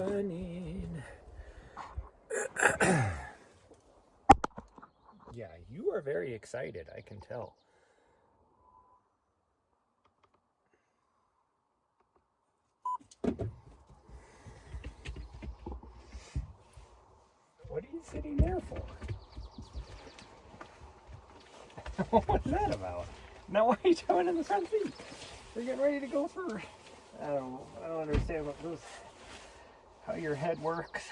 running. Yeah, you are very excited, I can tell. What are you sitting there for? What's that about? Now why are you going in the front seat? We're getting ready to go for... I don't understand how your head works.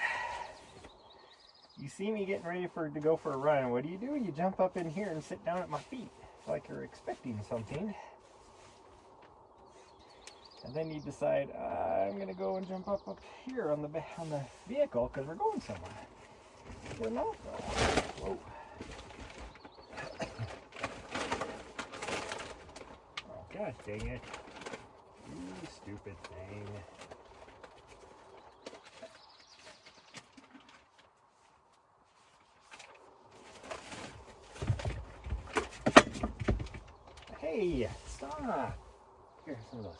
You see me getting ready to go for a run. What do? You jump up in here and sit down at my feet like you're expecting something. And then you decide, I'm going to go and jump up here on the vehicle because we're going somewhere. We're not though. Whoa. Oh, God dang it. You stupid thing. Hey, stop. Here, some of those.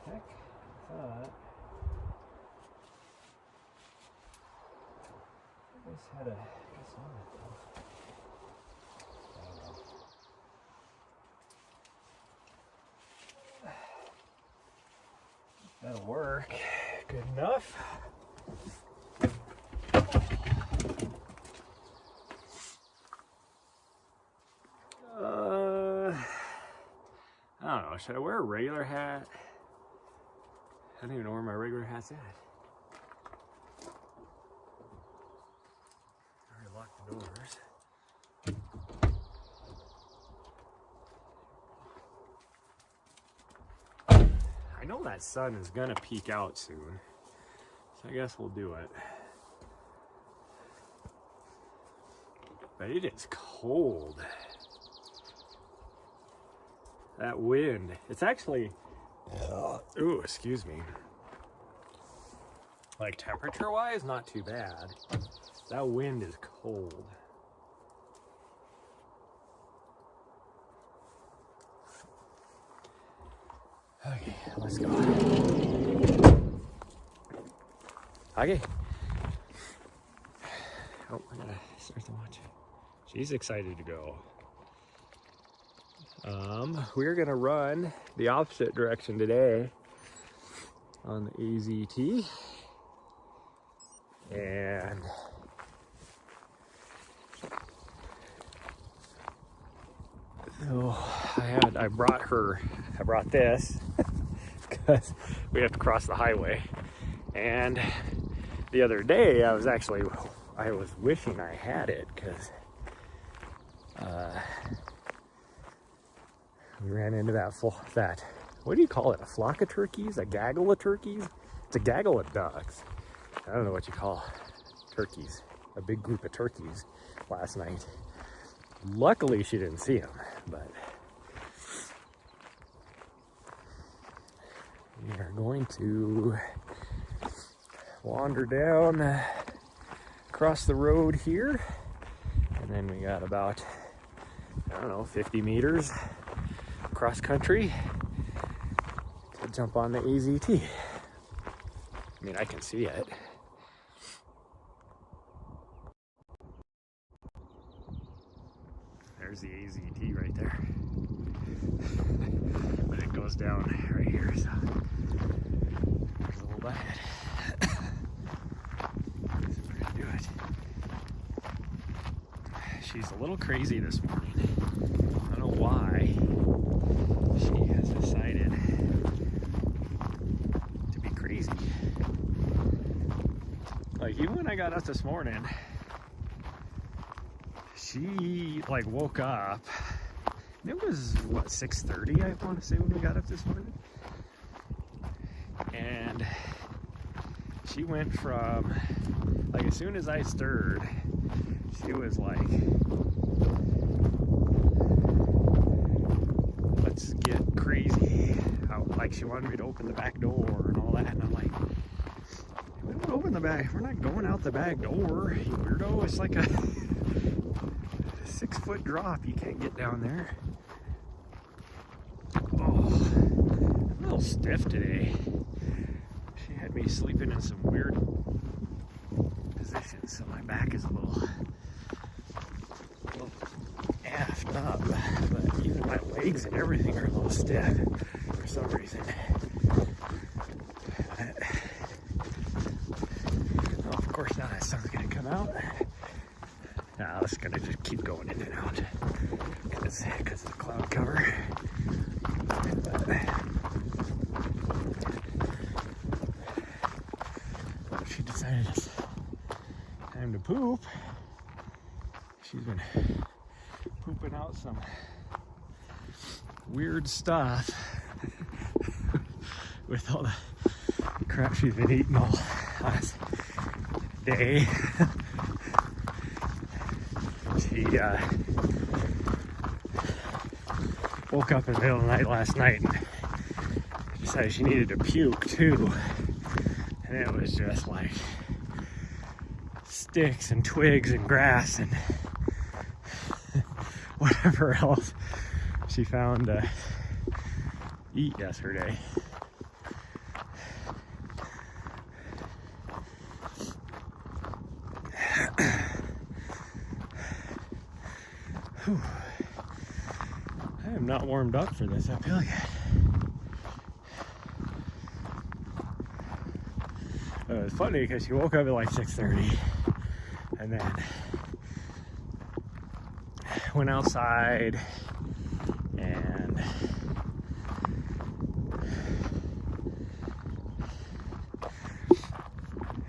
Heck, thought this had a guess on it though. I don't know. That'll work. Good enough. I don't know. Should I wear a regular hat? I don't even know where my regular hat's at. I already locked the doors. I know that sun is gonna peek out soon, so I guess we'll do it. But it is cold. That wind, it's actually, ooh, excuse me. Like temperature-wise, not too bad. That wind is cold. Okay, let's go. Okay. Oh, I gotta start the watch. She's excited to go. We're gonna run the opposite direction today on the AZT, and so I brought this because we have to cross the highway. And the other day I was wishing I had it because we ran into that, what do you call it? A flock of turkeys? A gaggle of turkeys? It's a gaggle of ducks. I don't know what you call turkeys. A big group of turkeys last night. Luckily she didn't see them, but we are going to wander down across the road here, and then we got about, I don't know, 50 meters cross country to jump on the AZT. I mean, I can see it. There's the AZT right there. But it goes down right here, so there's a little bit. So we're gonna do it. She's a little crazy this morning. I don't know why. She has decided to be crazy. Like, even when I got up this morning, she like woke up. It was what, 6:30 I want to say when we got up this morning. And she went from, like, as soon as I stirred, she was like, let's get crazy. Like, she wanted me to open the back door and all that, and I'm like, we don't open the back, we're not going out the back door, you weirdo. It's like a 6-foot drop, you can't get down there. Oh, I'm a little stiff today. She had me sleeping in some weird positions, so my back is a little effed up, but even my legs and everything are a little stiff for some reason. Oh, of course now that sun's gonna come out. Nah, it's gonna just keep going in and out because of the cloud cover. But she decided it's time to poop. She's been pooping out some weird stuff with all the crap she's been eating all last day. She woke up in the middle of the night last night and decided she needed to puke too. And it was just like sticks and twigs and grass and whatever else she found to eat yesterday. I am not warmed up for this uphill yet. It was funny because she woke up at like 6:30 and then went outside and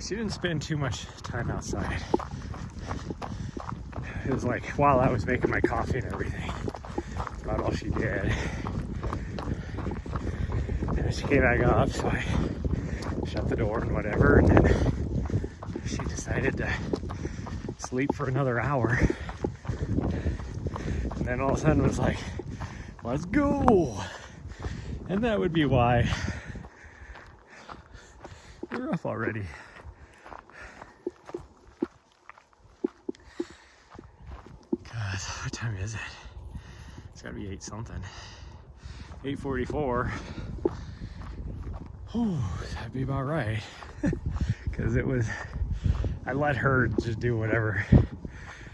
she didn't spend too much time outside. It was like while I was making my coffee and everything. That's about all she did. And she came back up, so I shut the door and whatever, and then she decided to sleep for another hour. And then all of a sudden was like, let's go! And that would be why we're up already. God, what time is it? It's gotta be 8 something. 8:44. Oh, that'd be about right. Because it was, I let her just do whatever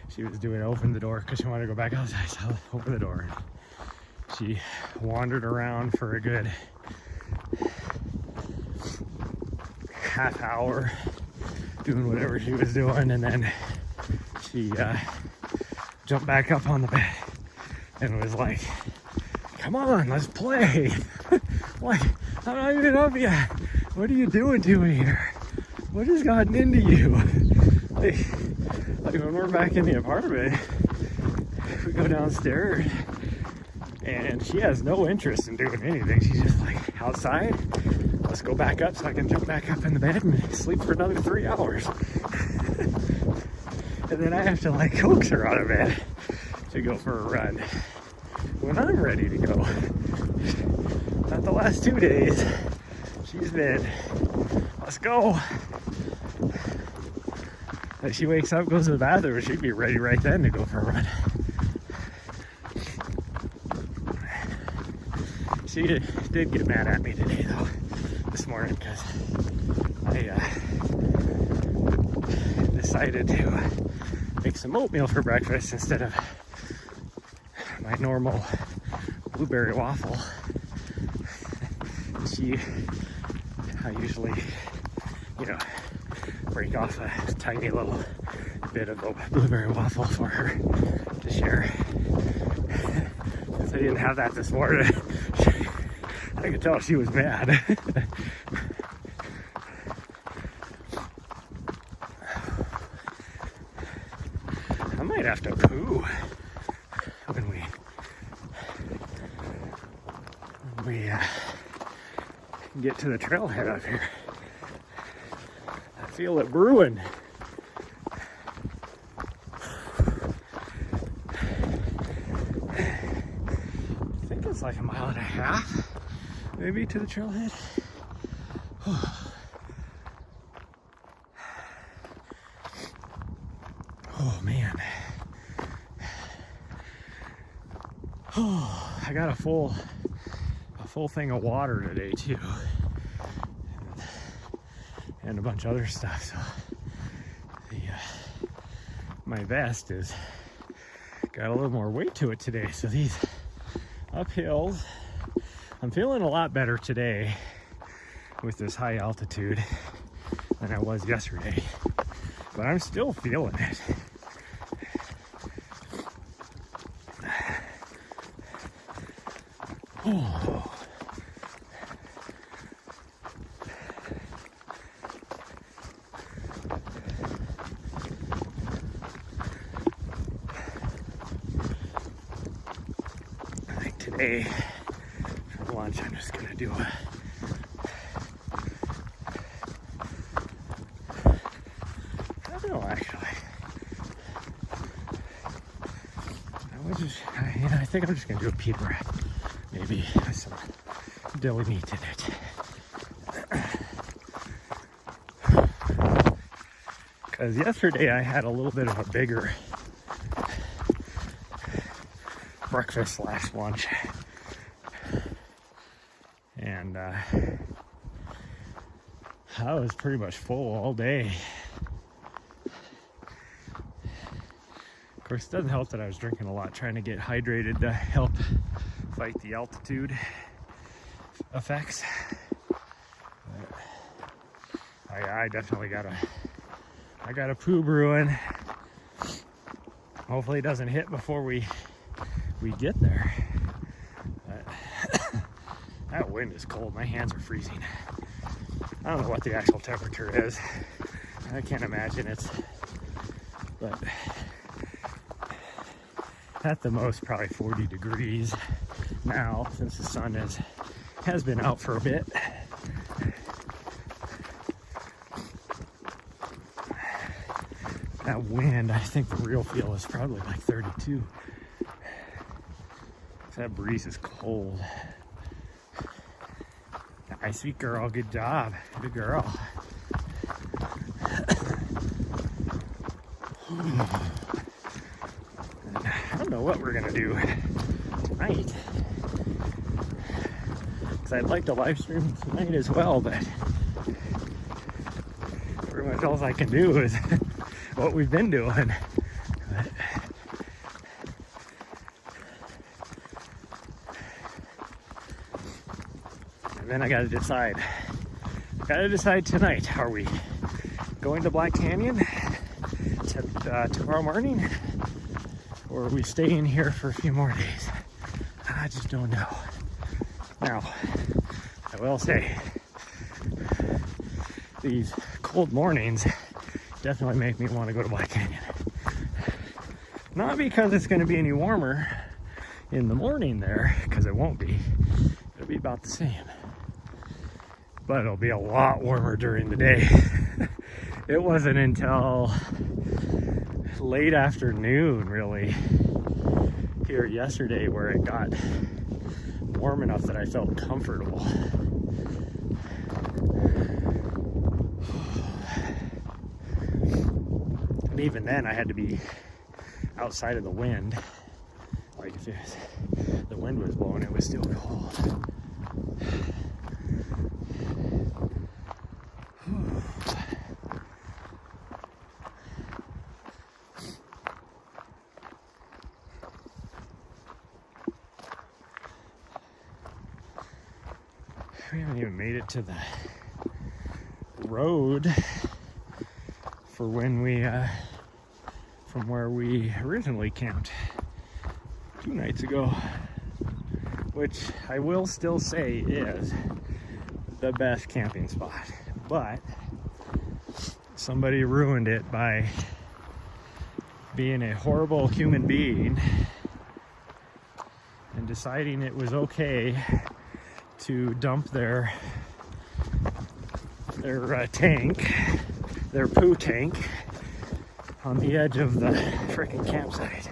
she was doing, open the door because she wanted to go back outside, so I opened the door. She wandered around for a good half hour doing whatever she was doing, and then she jumped back up on the bed and was like, come on, let's play. Like, I'm not even up yet. What are you doing to me here? What has gotten into you? Like when we're back in the apartment, we go downstairs and she has no interest in doing anything. She's just like, outside, let's go back up so I can jump back up in the bed and sleep for another 3 hours. And then I have to like coax her out of bed to go for a run when I'm ready to go. Not the last 2 days. She's been, let's go. And she wakes up, goes to the bathroom, and she'd be ready right then to go for a run. She did get mad at me today, though, this morning, because I decided to make some oatmeal for breakfast instead of my normal blueberry waffle. I usually, break off a tiny little bit of a blueberry waffle for her to share. Since I didn't have that this morning, I could tell she was mad. I might have to poo when we get to the trailhead up here. I feel it brewing. I think it's like a mile and a half, maybe, to the trailhead. Oh man. Oh, I got a full thing of water today too, and a bunch of other stuff. So my vest is got a little more weight to it today. So these uphills, I'm feeling a lot better today with this high altitude than I was yesterday, but I'm still feeling it. Oh. I think today for lunch I'm just gonna do I don't know, actually. I think I'm just gonna do a pita wrap. Maybe with some deli meat in it. Because yesterday I had a little bit of a bigger breakfast / lunch. And I was pretty much full all day. Of course, it doesn't help that I was drinking a lot, trying to get hydrated to help fight the altitude effects. I definitely got a poo brewing. Hopefully it doesn't hit before we get there. But that wind is cold. My hands are freezing. I don't know what the actual temperature is. I can't imagine it's, but at the most probably 40 degrees now, since the sun has been out for a bit. That wind, I think the real feel is probably like 32. That breeze is cold. Nice, sweet girl, good job, good girl. I don't know what we're gonna do tonight, because I'd like to live stream tonight as well, but pretty much all I can do is what we've been doing. And then I gotta decide tonight, are we going to Black Canyon tomorrow morning, or are we staying here for a few more days? I just don't know. Now, I will say, these cold mornings definitely make me want to go to Black Canyon. Not because it's going to be any warmer in the morning there, because it won't be. It'll be about the same. But it'll be a lot warmer during the day. It wasn't until late afternoon, really, here yesterday, where it got warm enough that I felt comfortable. And even then, I had to be outside of the wind. Like if the wind was blowing, it was still cold. We haven't even made it to the road for when we, from where we originally camped 2 nights ago, which I will still say is the best camping spot, but somebody ruined it by being a horrible human being and deciding it was okay to dump their tank, their poo tank, on the edge of the freaking campsite.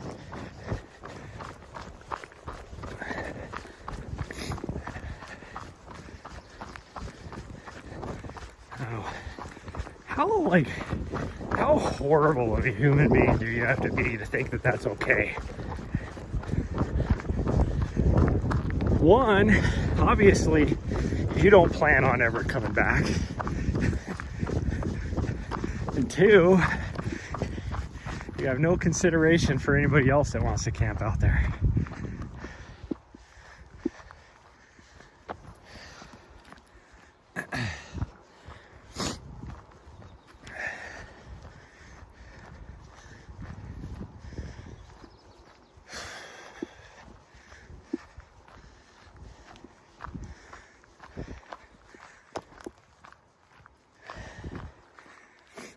How horrible of a human being do you have to be to think that that's okay? One, obviously, you don't plan on ever coming back. And two, you have no consideration for anybody else that wants to camp out there.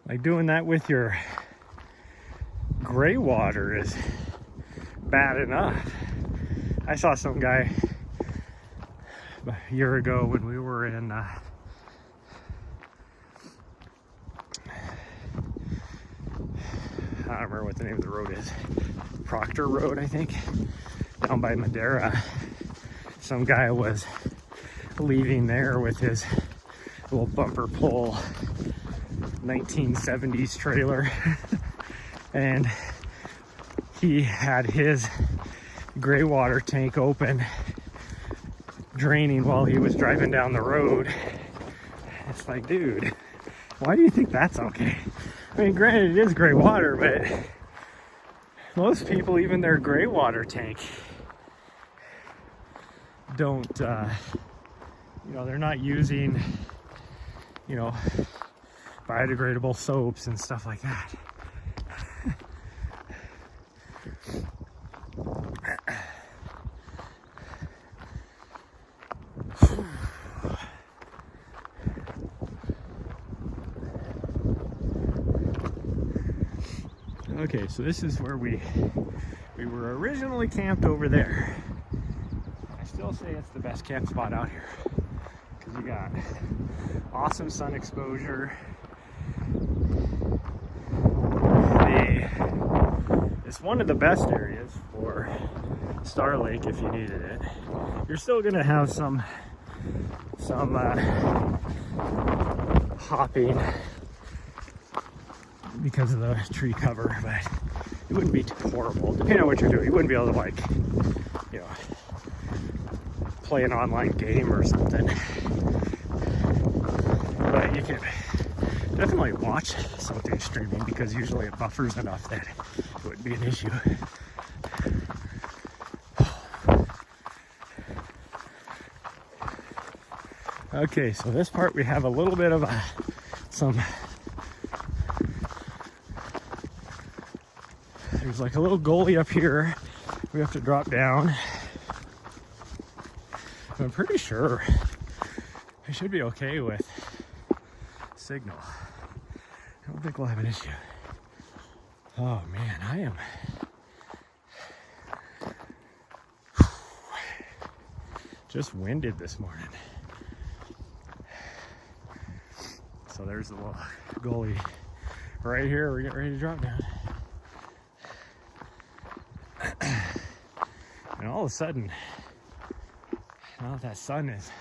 Like doing that with your gray water is bad enough. I saw some guy a year ago when we were in I don't remember what the name of the road is. Proctor Road, I think, down by Madeira. Some guy was leaving there with his little bumper pull 1970s trailer and he had his gray water tank open, draining while he was driving down the road. It's like, dude, why do you think that's okay? I mean, granted, it is gray water, but most people, even their gray water tank, don't, you know, they're not using, you know, biodegradable soaps and stuff like that. Okay, so this is where we were originally camped over there. I still say it's the best camp spot out here because you got awesome sun exposure. It's one of the best areas for Star Lake if you needed it. You're still gonna have some hopping because of the tree cover, but it wouldn't be too horrible. Depending on what you're doing, you wouldn't be able to, like, you know, play an online game or something. But you can definitely watch something streaming because usually it buffers enough that it wouldn't be an issue. Okay, so this part we have a little bit of there's like a little gully up here we have to drop down. I'm pretty sure I should be okay with signal. I don't think we'll have an issue. Oh man, I am just winded this morning. So there's the little gully right here. We're getting ready to drop down. And all of a sudden, now that sun is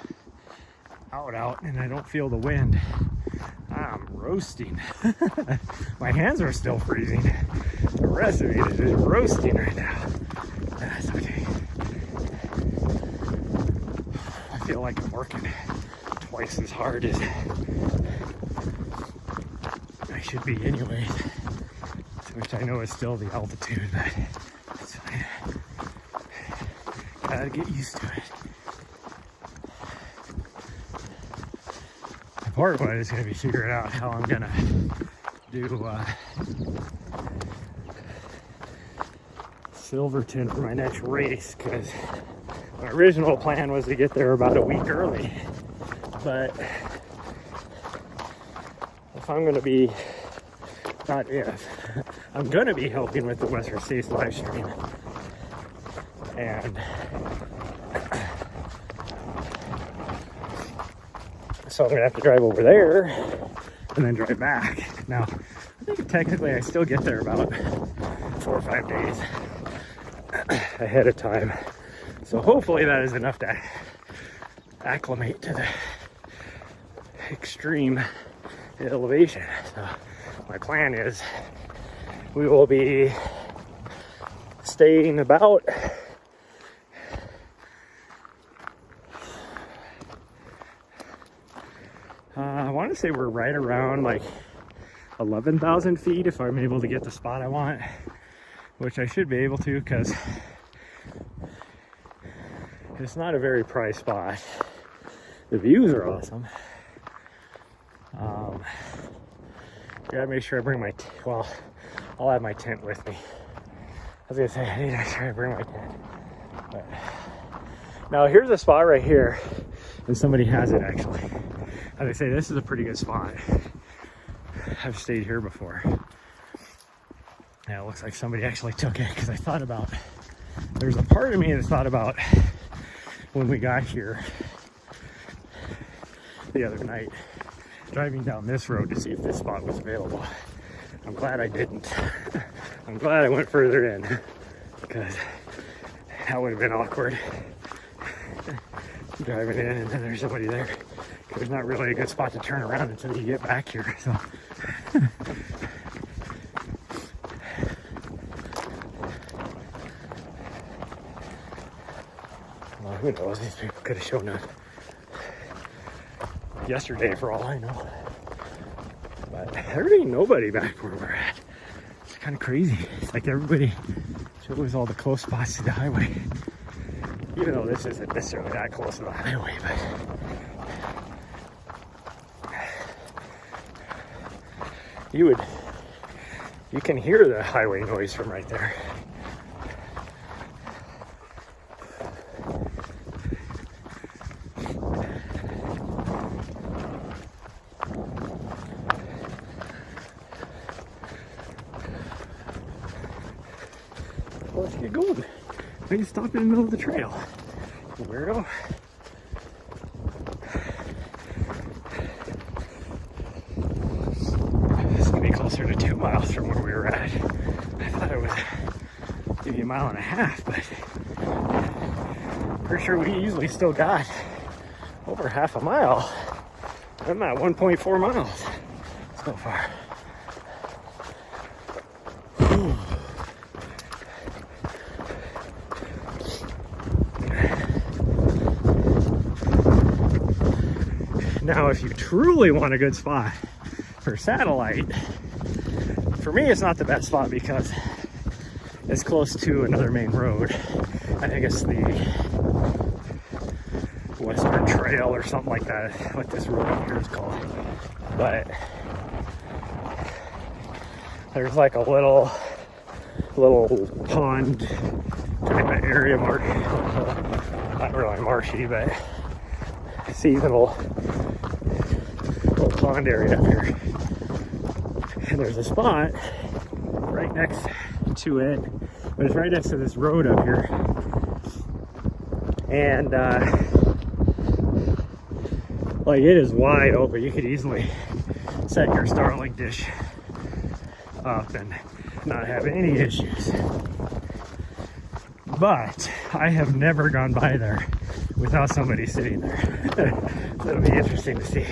out and I don't feel the wind, I'm roasting. My hands are still freezing. The rest of it is just roasting right now. That's okay. I feel like I'm working twice as hard as I should be anyways, which I know is still the altitude, but it's fine. Gotta get used to it. The part one is gonna be figuring out how I'm gonna do Silverton for my next race, because my original plan was to get there about a week early, but if I'm gonna be not if. I'm gonna be helping with the Western States live stream. And so I'm gonna have to drive over there and then drive back. Now, I think technically I still get there about 4 or 5 days ahead of time. So hopefully that is enough to acclimate to the extreme elevation. So my plan is we will be staying about I want to say we're right around like 11,000 feet if I'm able to get the spot I want, which I should be able to because it's not a very prized spot. The views are awesome. Gotta make sure I bring my, well, I'll have my tent with me. I was gonna say, I need to make sure I bring my tent. But now here's a spot right here, and somebody has it actually. As I say, this is a pretty good spot. I've stayed here before. Yeah, it looks like somebody actually took it because I thought about, there's a part of me that thought about when we got here the other night, driving down this road to see if this spot was available. I'm glad I didn't. I'm glad I went further in because that would have been awkward. Driving in and then there's somebody there. There's not really a good spot to turn around until you get back here. So well, who knows? These people could have shown up yesterday for all I know. But there ain't nobody back where we're at. It's kind of crazy. It's like everybody shows all the close spots to the highway. Even though this isn't necessarily that close to the highway, but you can hear the highway noise from right there. Let's get going. I can stop in the middle of the trail. Weirdo. This is gonna be closer to 2 miles from where we were at. I thought it was maybe 1.5 miles, but pretty sure we easily still got over half a mile. I'm at 1.4 miles so far. Now, if you truly want a good spot for satellite, for me, it's not the best spot because it's close to another main road. I think it's the Western Trail or something like that, what this road up here is called. But there's like a little pond type of area, not really marshy, but seasonal little pond area up here. And there's a spot right next to it, but it's right next to this road up here. And like it is wide open. You could easily set your Starlink dish up and not have any issues. But I have never gone by there without somebody sitting there. So it'll be interesting to see.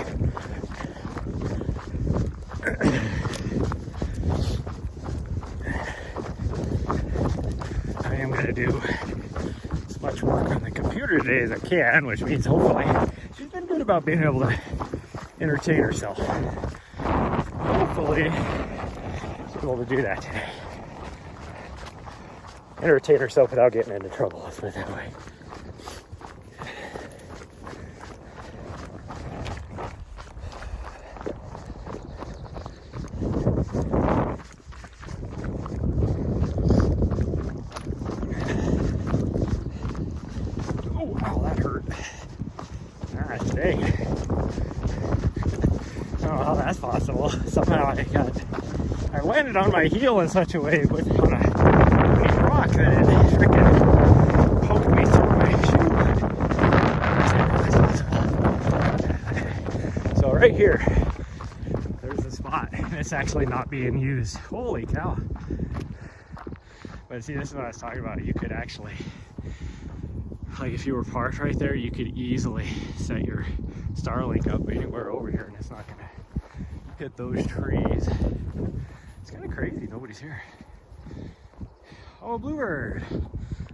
I am going to do as much work on the computer today as I can, which means hopefully she's been good about being able to entertain herself. Hopefully she's able to do that today. Entertain herself without getting into trouble, let's put it that way. possible. Somehow I landed on my heel in such a way on a rock that it freaking poked me through my shoe. So right here, there's a spot, and it's actually not being used. Holy cow. But see, this is what I was talking about. You could actually, like if you were parked right there, you could easily set your Starlink up anywhere over here, and it's not gonna hit those trees. It's kind of crazy, nobody's here. Oh, a bluebird.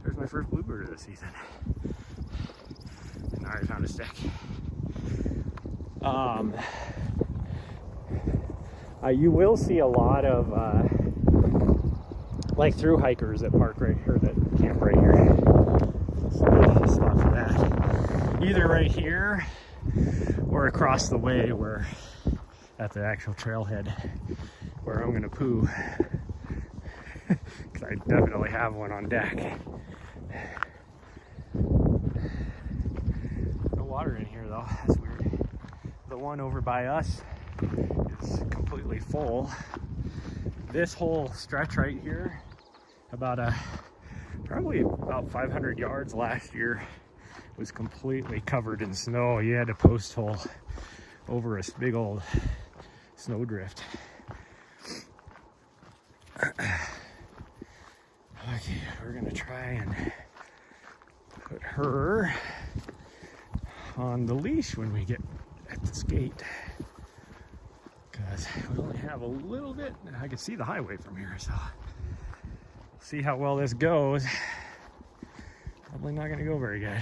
There's my first bluebird of the season. And I already found a stick. You will see a lot of like through hikers that park right here, that camp right here. So there's a spot for that. Either right here or across the way where at the actual trailhead where I'm gonna poo. Because I definitely have one on deck. No water in here though, that's weird. The one over by us is completely full. This whole stretch right here, probably about 500 yards last year, was completely covered in snow. You had to post hole over a big old snowdrift. Okay, we're gonna try and put her on the leash when we get at this gate, because we only have a little bit. I can see the highway from here, so see how well this goes. Probably not gonna go very good.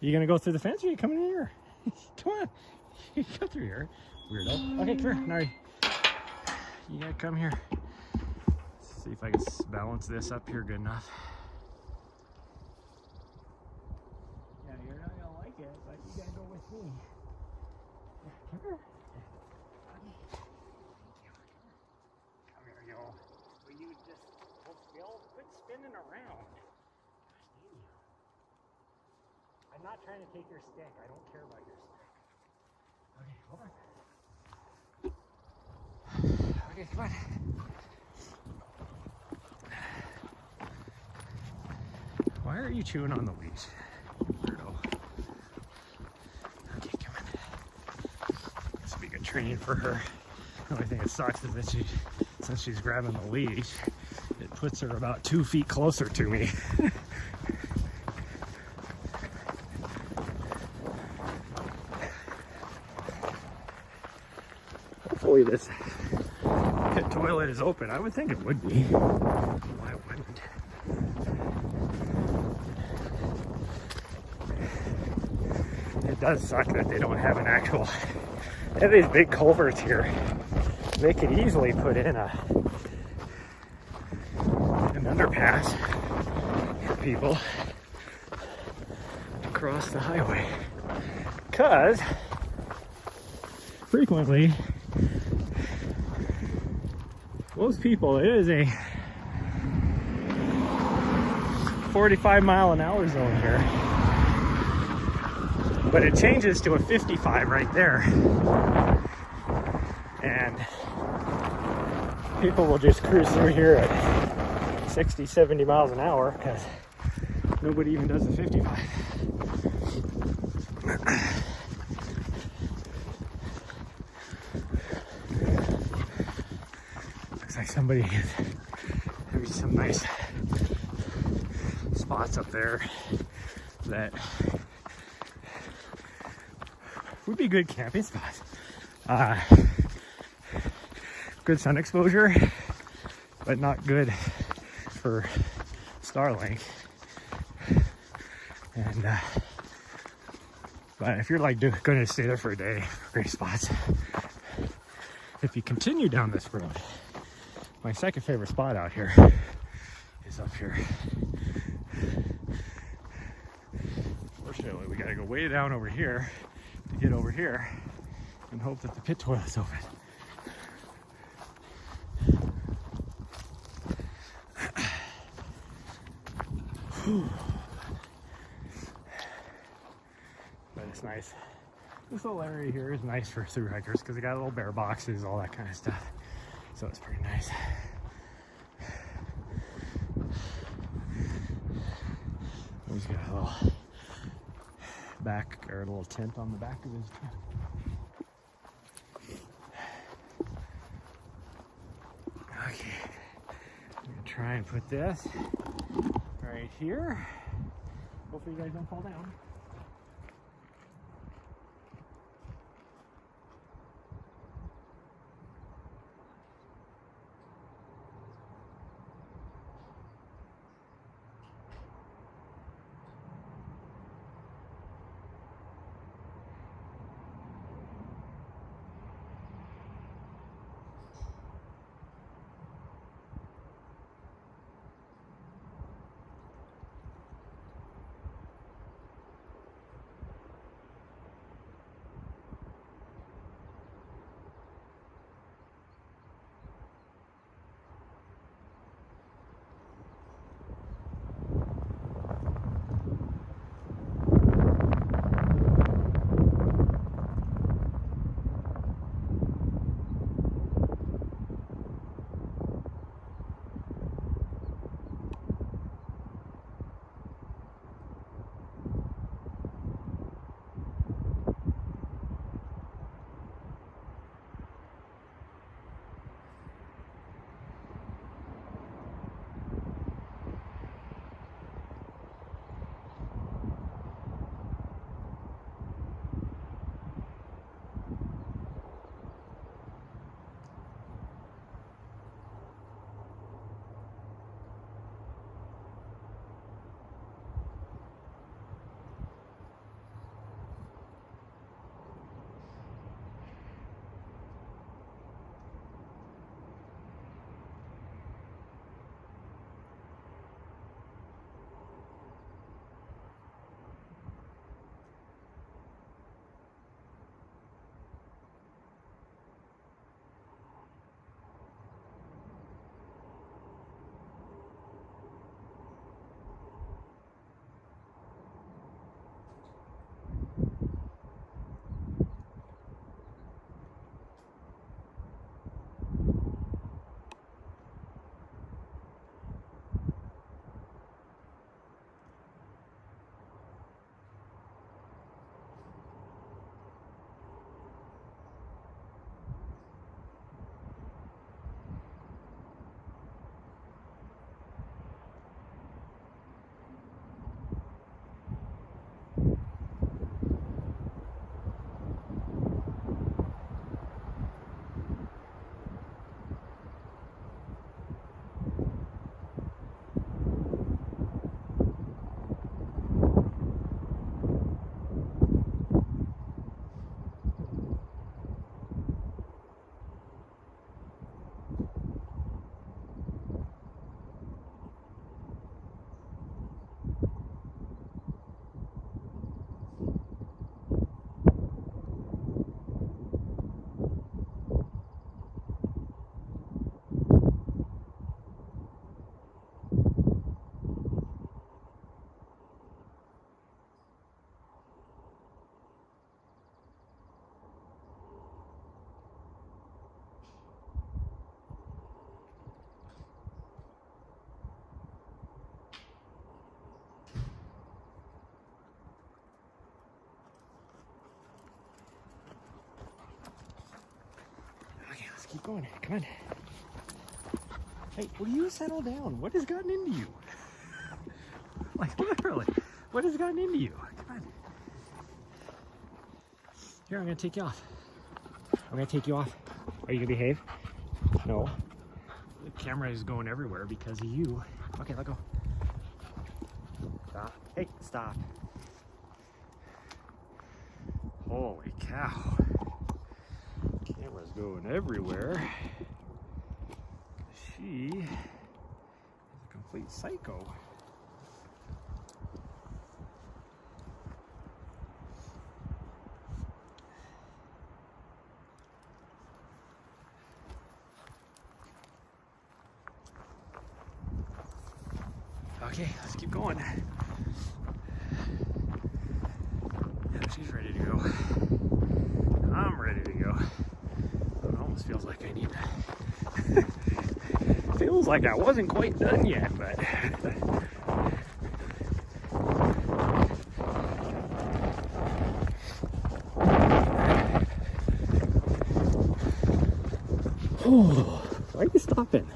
You gonna go through the fence or are you coming in here? Come on. You go through here, weirdo. Okay, come here, Nari. You gotta come here. Let's see if I can balance this up here good enough. Yeah, you're not gonna like it, but you gotta go with me. Yeah, come here. Come here, yo. Will you just hold still? Quit spinning around. I'm not trying to take your stick. I don't care about your stick. Okay, hold on. Okay, come on. Why are you chewing on the leash, weirdo? Okay, come on. This will be good training for her. The only thing that sucks is that since she's grabbing the leash, it puts her about 2 feet closer to me. Hopefully this pit toilet is open. I would think it would be. Why wouldn't? It does suck that they don't have an actual... They have these big culverts here. They could easily put in an underpass for people to cross the highway. Because frequently, most people, it is a 45-mile-an-hour zone here, but it changes to a 55 right there, and people will just cruise through here at 60, 70 miles an hour because nobody even does the 55. Looks like somebody has maybe some nice spots up there that would be good camping spots. Good sun exposure, but not good for Starlink. And but if you're like going to stay there for a day, great spots. If you continue down this road, my second favorite spot out here is up here. Fortunately, we gotta go way down over here to get over here and hope that the pit toilet's open. But it's nice. This little area here is nice for thru hikers because they got little bear boxes, all that kind of stuff. So it's pretty nice. He's got a little back, or a little tent on the back of his truck. Okay, I'm gonna try and put this right here. Hopefully you guys don't fall down. Keep going. Come on. Hey, will you settle down? What has gotten into you? Like, literally, what has gotten into you? Come on. Here, I'm going to take you off. I'm going to take you off. Are you going to behave? No. The camera is going everywhere because of you. Okay, let go. Stop. Hey, stop. Holy cow. Camera's going everywhere. She is a complete psycho. Okay, Okay, let's keep going. Yeah, she's ready to go. I'm ready to go. It almost feels like I need to. Feels like I wasn't quite done yet, but. Oh, why are you stopping?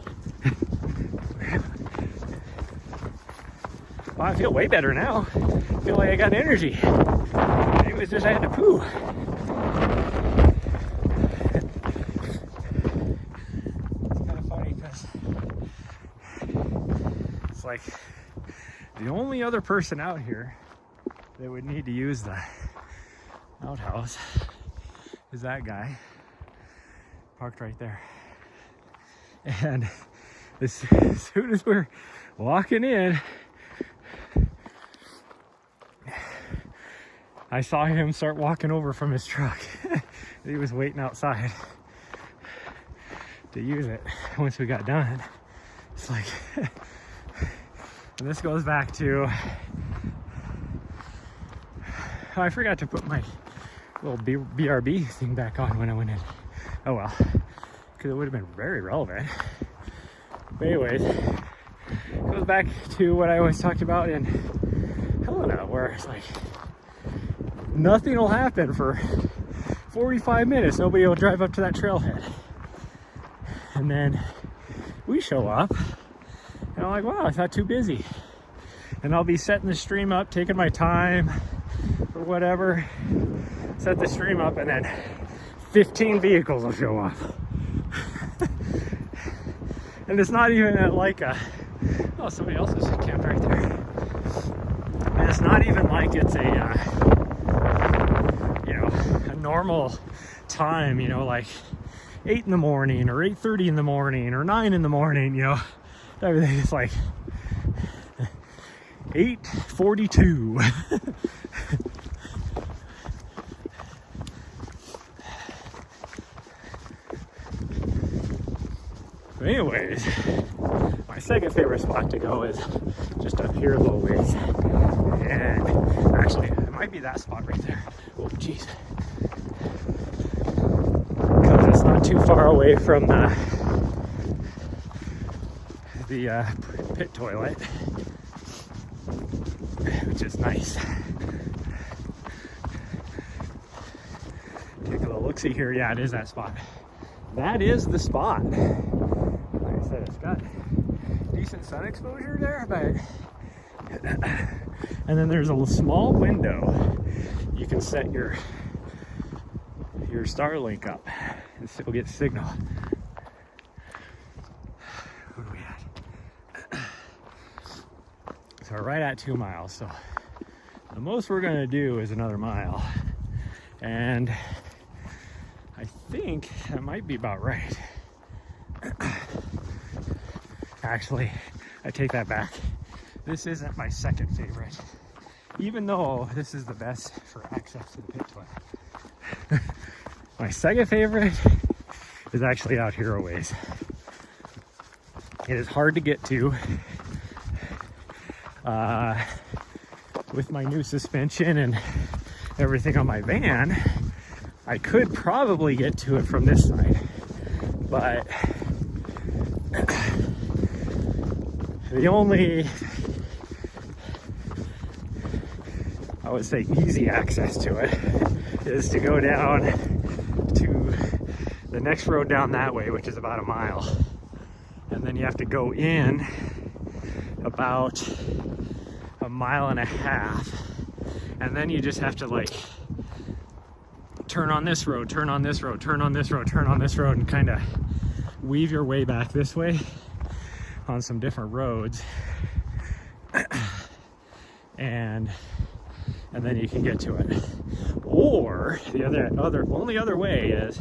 Well, I feel way better now. I feel like I got energy. It was just I had to poo. It's kind of funny because it's like the only other person out here that would need to use the outhouse is that guy parked right there. And as soon as we're walking in, I saw him start walking over from his truck. He was waiting outside to use it once we got done. It's like, and this goes back to, I forgot to put my little BRB thing back on when I went in. Oh well, because it would have been very relevant. But anyways, it goes back to what I always talked about in Helena, where it's like, nothing will happen for 45 minutes. Nobody will drive up to that trailhead. And then we show up, and I'm like, wow, it's not too busy. And I'll be setting the stream up, taking my time, or whatever. Set the stream up, and then 15 vehicles will show up. And it's not even at like a, oh, somebody else is camped right there. And it's not even like it's a, you know, a normal time, you know, like 8 in the morning or 8:30 in the morning or 9 in the morning, you know, everything is like 8:42. Anyways, my second favorite spot to go is just up here a little ways. And actually, it might be that spot right there. Oh, jeez. Because it's not too far away from the pit toilet, which is nice. Take a little look-see here. Yeah, it is that spot. That is the spot. It's got decent sun exposure there, but and then there's a small window you can set your Starlink up and still get signal. What are we at? So we're right at 2 miles, so the most we're gonna do is another mile, and I think that might be about right. Actually, I take that back. This isn't my second favorite, even though this is the best for access to the pit toilet. My second favorite is actually out here a ways. It is hard to get to. With my new suspension and everything on my van, I could probably get to it from this side, but the only, I would say, easy access to it is to go down to the next road down that way, which is about a mile. And then you have to go in about 1.5 miles. And then you just have to like turn on this road, turn on this road, turn on this road, turn on this road, and kind of weave your way back this way on some different roads, and then you can get to it. Or the only other way is,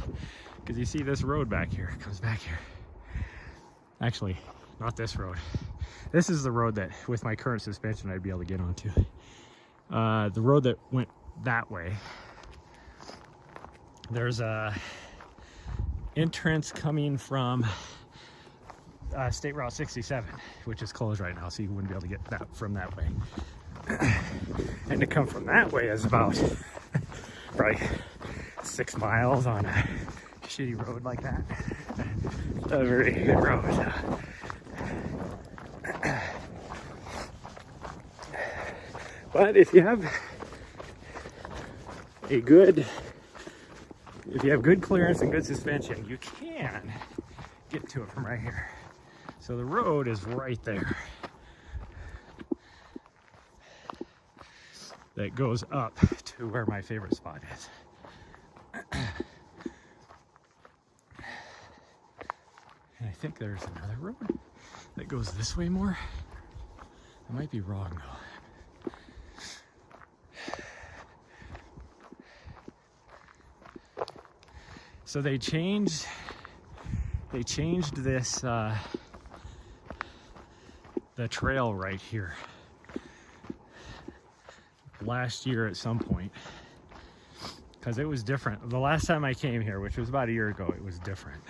because you see this road back here, it comes back here. Actually, not this road. This is the road that, with my current suspension, I'd be able to get onto. The road that went that way, there's a entrance coming from State Route 67, which is closed right now, so you wouldn't be able to get that from that way. And to come from that way is about probably 6 miles on a shitty road like that. A very good road. But if you have good clearance and good suspension, you can get to it from right here. So the road is right there. That goes up to where my favorite spot is. And I think there's another road that goes this way more. I might be wrong though. So they changed this, the trail right here last year at some point, because it was different. The last time I came here, which was about a year ago, it was different.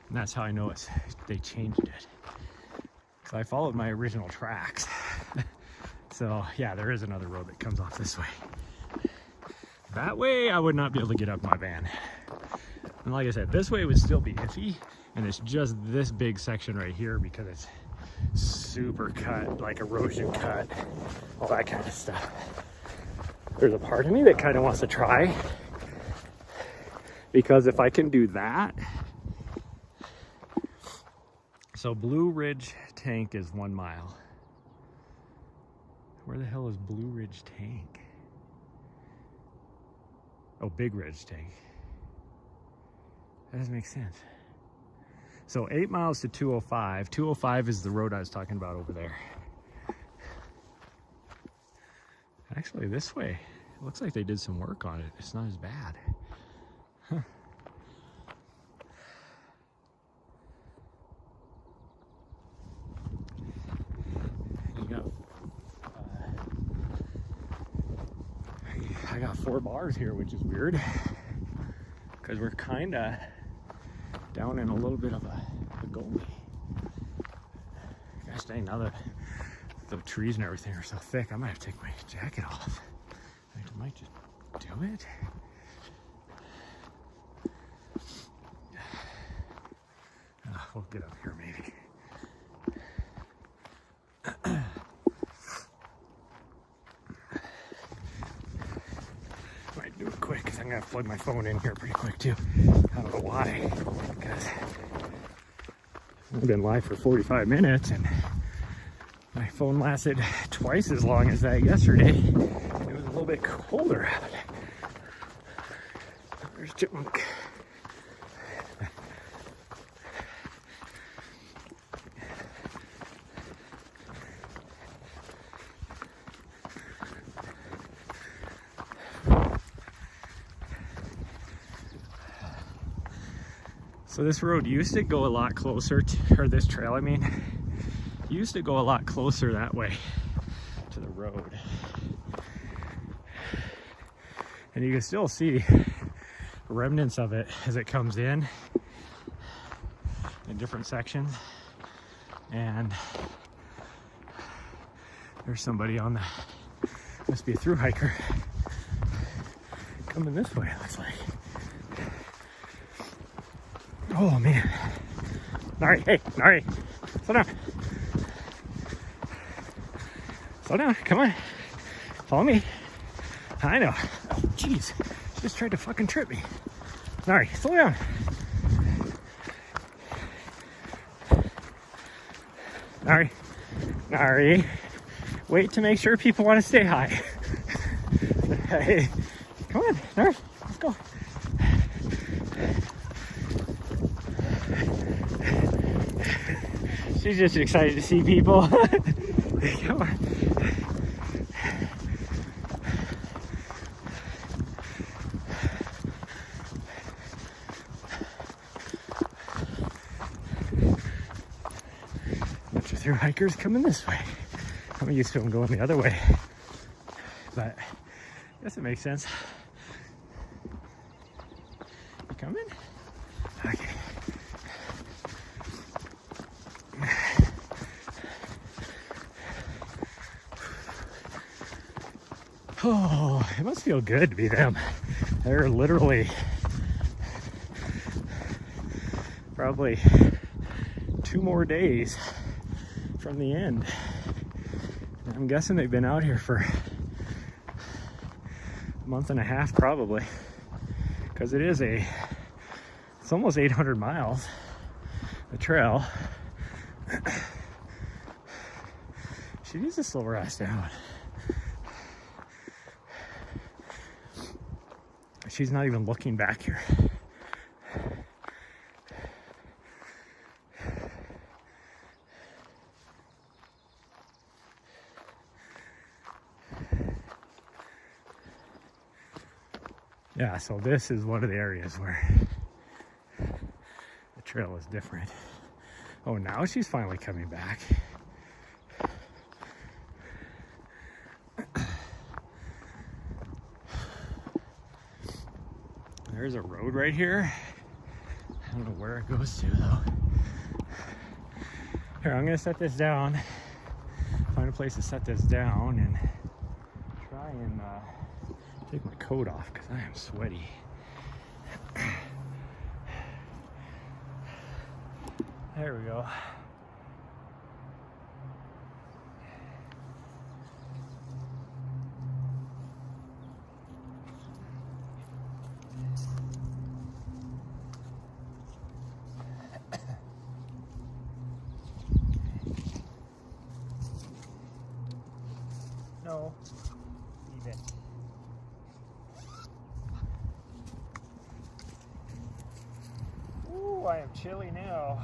And that's how I know they changed it. Because I followed my original tracks. So yeah, there is another road that comes off this way. That way I would not be able to get up my van. And like I said, this way would still be iffy, and it's just this big section right here because it's super cut, like erosion cut, all that kind of stuff. There's a part of me that kind of wants to try, because if I can do that. So Blue Ridge Tank is 1 mile. Where the hell is Blue Ridge Tank? Oh, Big Ridge Tank. That doesn't make sense. So 8 miles to 205. 205 is the road I was talking about over there. Actually, this way, it looks like they did some work on it. It's not as bad. Huh. You got, I got 4 bars here, which is weird, because we're kind of down in a little bit of a gully. Gosh dang, now the trees and everything are so thick, I might have to take my jacket off. I might just do it. We'll get up here maybe. Might do it quick, because I'm going to plug my phone in here pretty quick too. I don't know why, because I've been live for 45 minutes and my phone lasted twice as long as that yesterday. It was a little bit colder out. There's Chipmunk. So this road used to go a lot closer to, or this trail I mean, used to go a lot closer that way to the road. And you can still see remnants of it as it comes in different sections. And there's somebody on the, must be a thru hiker coming this way, it looks like. Oh man. Nari, hey, Nari, slow down. Slow down, come on. Follow me. I know. Oh, jeez. She just tried to fucking trip me. Nari, slow down. Nari. Nari. Wait to make sure people want to say hi. Hey, come on, Nari, let's go. She's just excited to see people. Come on. Bunch of thru hikers coming this way. I'm used to them going the other way, but I guess it makes sense. You coming? Okay. Oh, it must feel good to be them. They're literally probably 2 more days from the end. I'm guessing they've been out here for a month and a half probably, because it's almost 800 miles, the trail. She needs to slow her ass down. She's not even looking back here. Yeah, so this is one of the areas where the trail is different. Oh, now she's finally coming back. There's a road right here. I don't know where it goes to though. Here, I'm gonna set this down. Find a place to set this down and try and take my coat off because I am sweaty. There we go. No, leave it. Ooh, I am chilly now.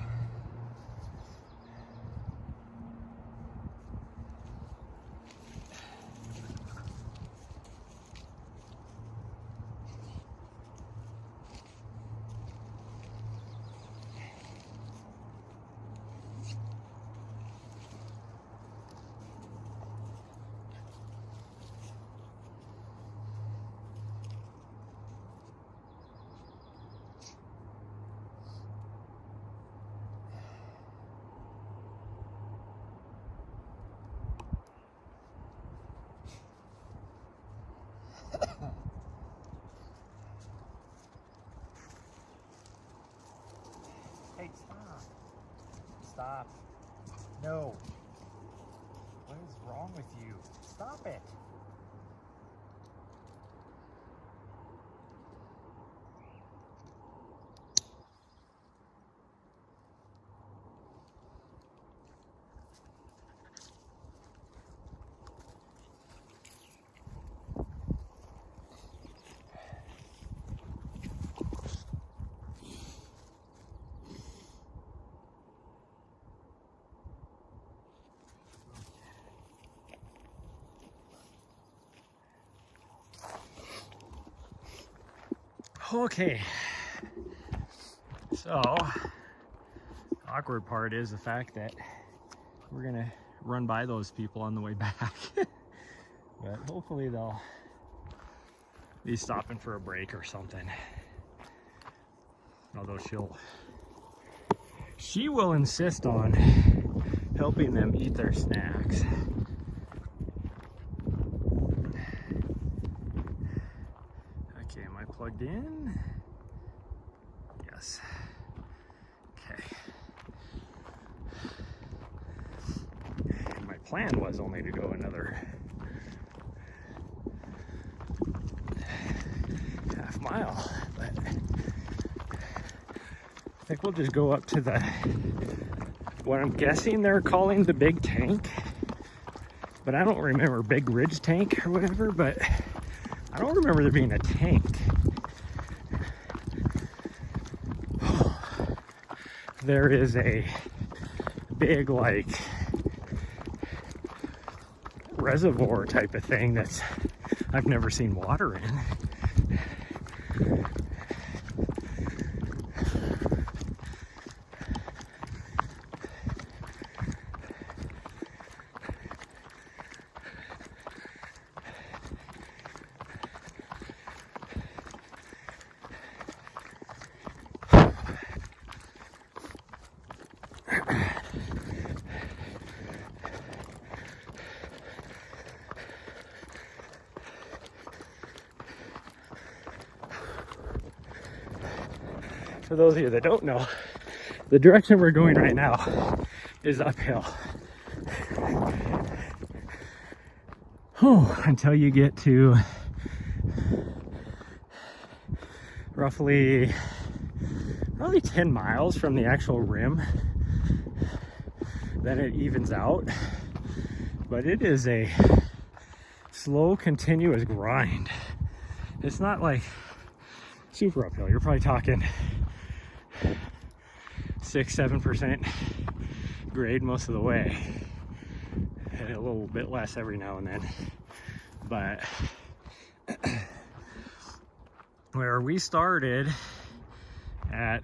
Hey, stop. Stop. No. What is wrong with you? Stop it. Okay, so the awkward part is the fact that we're gonna run by those people on the way back. But hopefully they'll be stopping for a break or something. Although she will insist on helping them eat their snacks. Okay, am I plugged in? Yes. Okay. My plan was only to go another half mile, but I think we'll just go up to what I'm guessing they're calling the big tank, but I don't remember, Big Ridge Tank or whatever, but I don't remember there being a tank. There is a big, like, reservoir type of thing that's I've never seen water in. for those of you that don't know, the direction we're going right now is uphill. Until you get to roughly 10 miles from the actual rim. Then it evens out. But it is a slow, continuous grind. It's not like super uphill. You're probably talking 6-7% grade most of the way, and a little bit less every now and then. But where we started at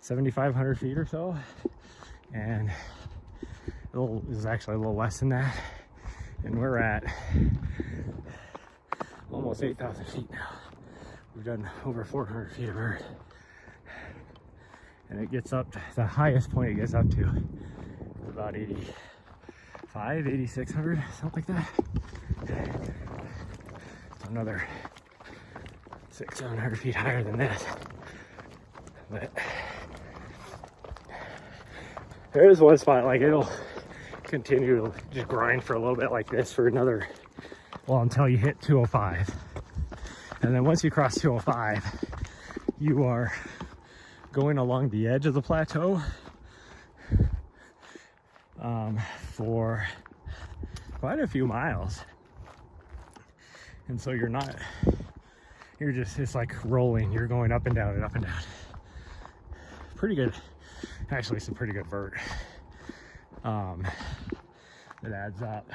7,500 feet or so, and it was actually a little less than that, and we're at almost 8,000 feet now. We've done over 400 feet of vert, and it gets up to the highest point. It gets up to about 8,600, something like that. Another 600-700 feet higher than this. But there is one spot, like, it'll continue to just grind for a little bit like this for another, well, until you hit 205. And then once you cross 205, you are going along the edge of the plateau for quite a few miles. And so it's like rolling. You're going up and down and up and down. Pretty good, actually some pretty good vert. It adds up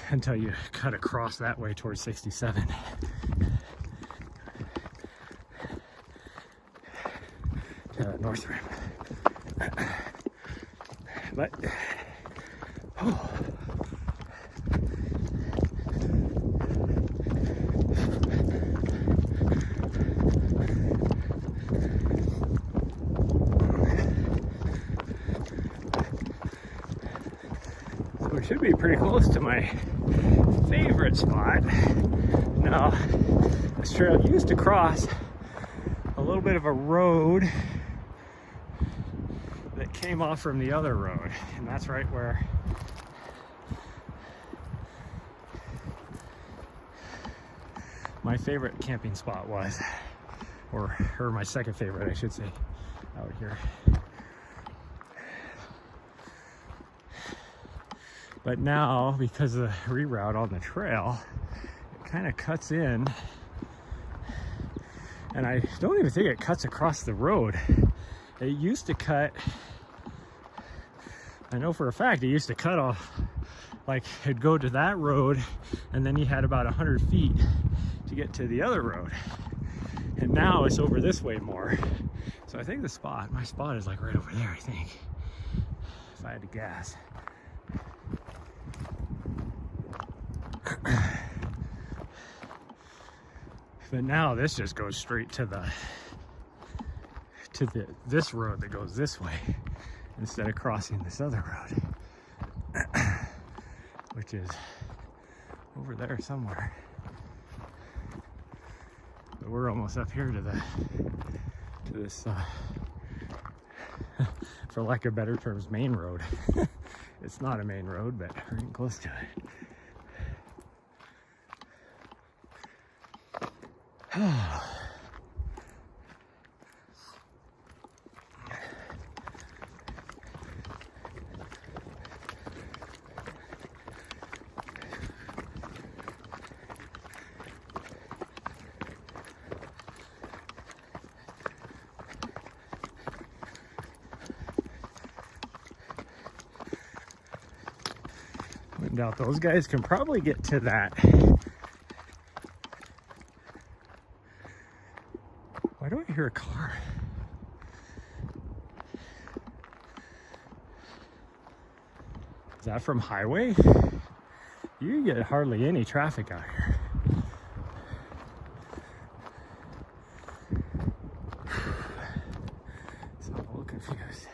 until you cut across that way towards 67. North rim. But so we should be pretty close to my favorite spot. Now, this trail used to cross a little bit of a road that came off from the other road, and that's right where my favorite camping spot was, or my second favorite, I should say, out here. But now, because of the reroute on the trail, it kind of cuts in, and I don't even think it cuts across the road. It used to cut, I know for a fact, it used to cut off, like it'd go to that road, and then you had about 100 feet to get to the other road. And now it's over this way more. So I think my spot is like right over there, I think, if I had to guess. But now this just goes straight to this road that goes this way instead of crossing this other road, which is over there somewhere. But we're almost up here to this for lack of better terms, main road. It's not a main road, but we're getting close to it. I doubt those guys can probably get to that. Why do I hear a car? Is that from highway? You get hardly any traffic out here. So I'm a little confused.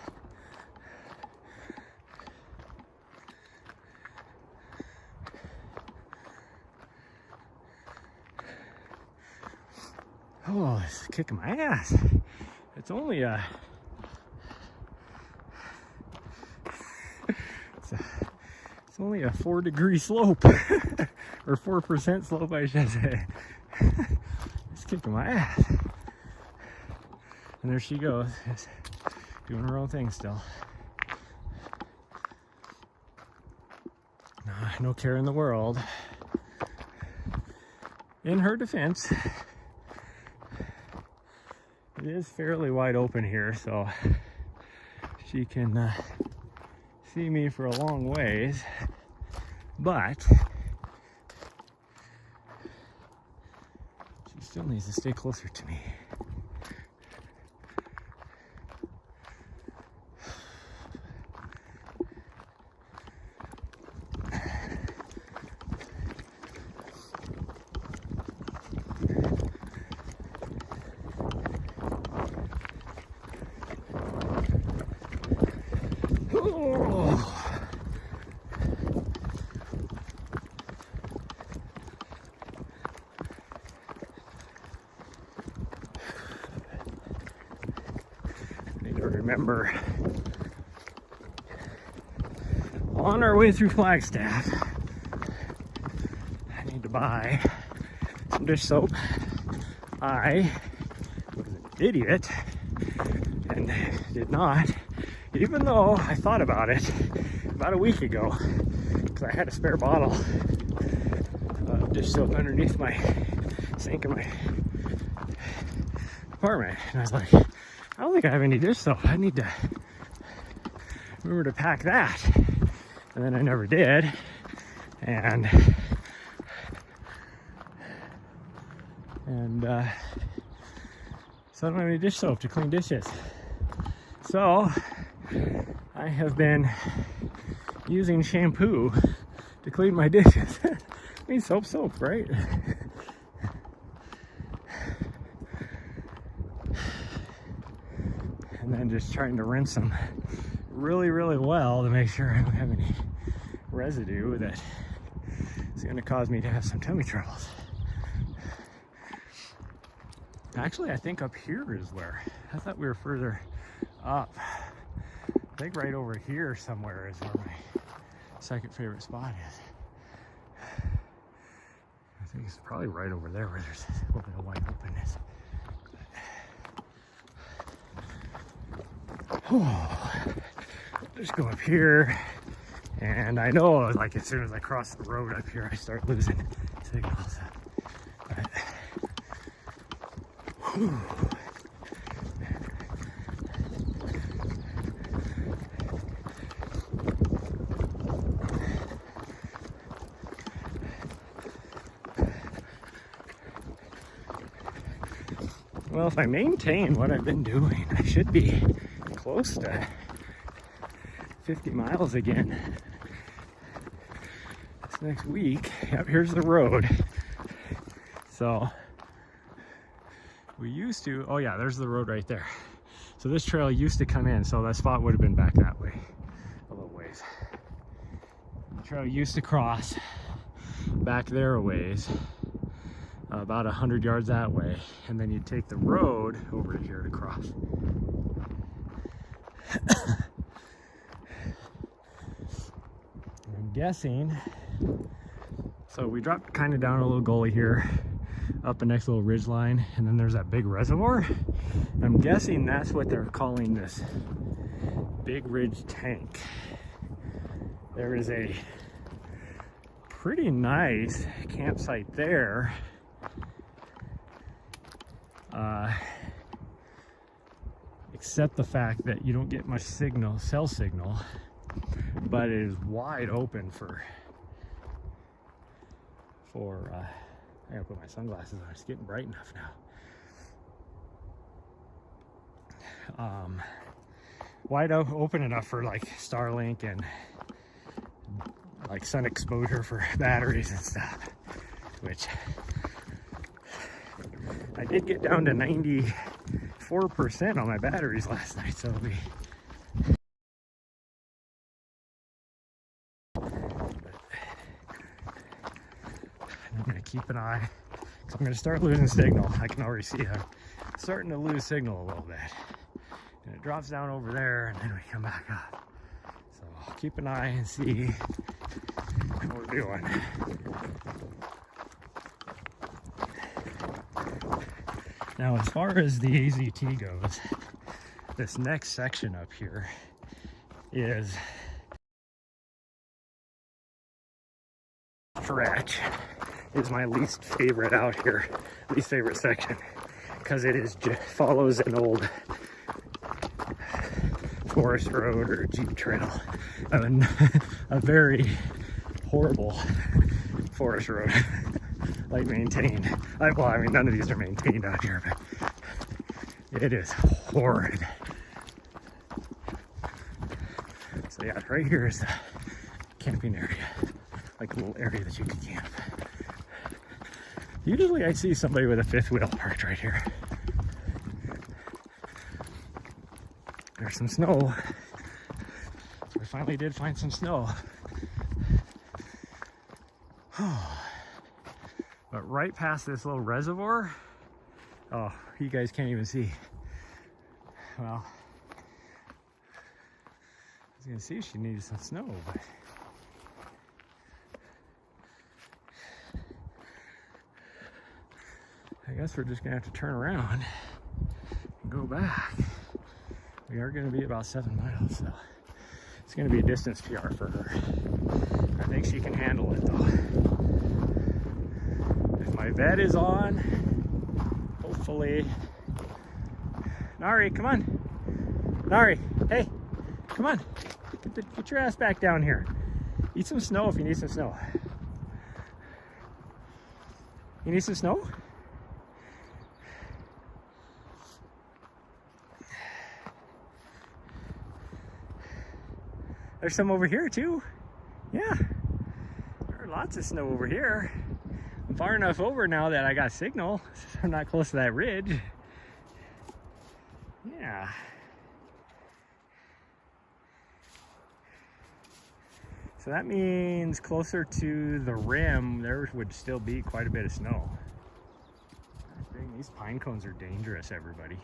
Oh, it's kicking my ass. It's only a... It's only a 4-degree slope. Or 4% slope, I should say. It's kicking my ass. And there she goes, just doing her own thing still. No care in the world. In her defense, it is fairly wide open here, so she can see me for a long ways, but she still needs to stay closer to me. Remember, on our way through Flagstaff, I need to buy some dish soap. I was an idiot and did not, even though I thought about it about a week ago, because I had a spare bottle of dish soap underneath my sink in my apartment, and I was like, I don't think I have any dish soap. I need to remember to pack that. And then I never did. And so I don't have any dish soap to clean dishes. So I have been using shampoo to clean my dishes. I mean, soap, right? And then just trying to rinse them really, really well to make sure I don't have any residue that is going to cause me to have some tummy troubles. Actually, I think up here is where, I thought we were further up. I think right over here somewhere is where my second favorite spot is. I think it's probably right over there where there's a little bit of wide openness. Just go up here, and I know, like, as soon as I cross the road up here, I start losing signals. But, well, if I maintain what I've been doing, I should be close to 50 miles again this next week. Yep, here's the road. So we used to, oh yeah, there's the road right there. So this trail used to come in, so that spot would have been back that way a little ways. The trail used to cross back there a ways, about 100 yards that way, and then you'd take the road over to here to cross. I'm guessing, so we dropped kind of down a little gully here, up a next little ridge line, and then there's that big reservoir. I'm guessing that's what they're calling this Big Ridge Tank. There is a pretty nice campsite there. Except the fact that you don't get much signal, cell signal, but it is wide open for I gotta put my sunglasses on, it's getting bright enough now. Wide open enough for like Starlink and like sun exposure for batteries and stuff, which I did get down to 94% on my batteries last night, so it'll be. I'm gonna keep an eye, I'm going to start losing signal. I can already see I'm starting to lose signal a little bit. And it drops down over there, and then we come back up. So I'll keep an eye and see what we're doing. Now, as far as the AZT goes, this next section up here is stretch. Is my least favorite out here, least favorite section, because it is follows an old forest road or jeep trail, a very horrible forest road, like maintained. Well, I mean, none of these are maintained out here, but it is horrid. So yeah, right here is the camping area, like a little area that you can camp. Usually I see somebody with a fifth wheel parked right here. There's some snow. We finally did find some snow. But right past this little reservoir, oh, you guys can't even see. Well, I was gonna see if she needed some snow, but I guess we're just gonna have to turn around and go back. We are gonna be about 7 miles, so it's gonna be a distance PR for her. I think she can handle it though. If my bed is on, hopefully. Nari, come on. Nari, hey, come on. Get your ass back down here. Eat some snow if you need some snow. You need some snow? There's some over here too. Yeah, there are lots of snow over here. I'm far enough over now that I got signal, so I'm not close to that ridge. Yeah. So that means closer to the rim, there would still be quite a bit of snow. Dang, these pine cones are dangerous, everybody.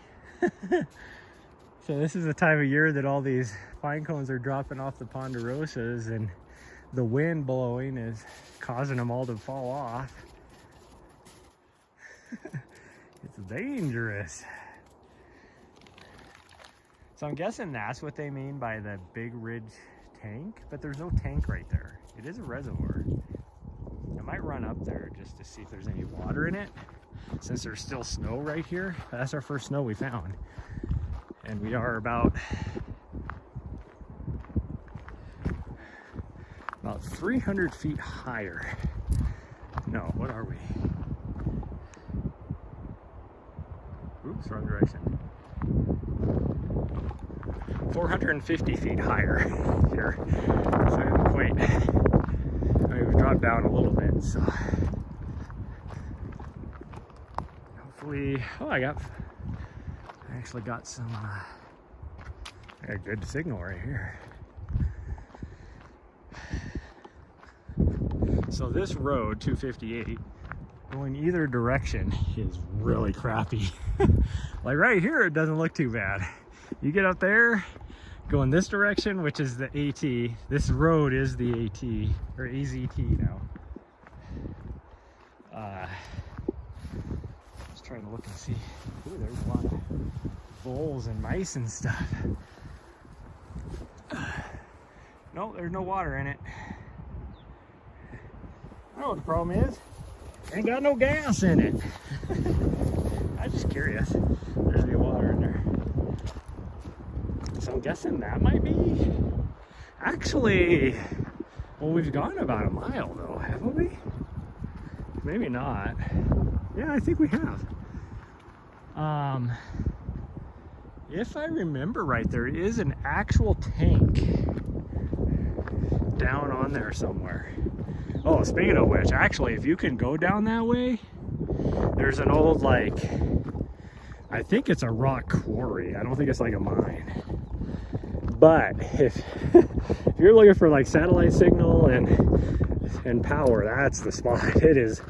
So this is the time of year that all these pine cones are dropping off the ponderosas, and the wind blowing is causing them all to fall off. It's dangerous. So I'm guessing that's what they mean by the big ridge tank, but there's no tank right there. It is a reservoir. I might run up there just to see if there's any water in it, since there's still snow right here. That's our first snow we found. And we are about 300 feet higher. No, what are we? Oops, wrong direction. 450 feet higher here. So I haven't quite, I mean, we've dropped down a little bit, so hopefully, oh, I actually got some, I got good signal right here. So this road, 258, going either direction is really crappy. Like right here, it doesn't look too bad. You get up there, going this direction, which is the AT. This road is the AT, or AZT now. Just trying to look and see. Ooh, there's a lot of voles and mice and stuff. No, there's no water in it. I know what the problem is. Ain't got no gas in it. I'm just curious. There's no water in there. So I'm guessing that might be. Actually, well, we've gone about a mile though, haven't we? Maybe not. Yeah, I think we have. If I remember right, there is an actual tank down on there somewhere. Oh, speaking of which, actually, if you can go down that way, there's an old, like, I think it's a rock quarry. I don't think it's like a mine. But if you're looking for like satellite signal and power, that's the spot. It is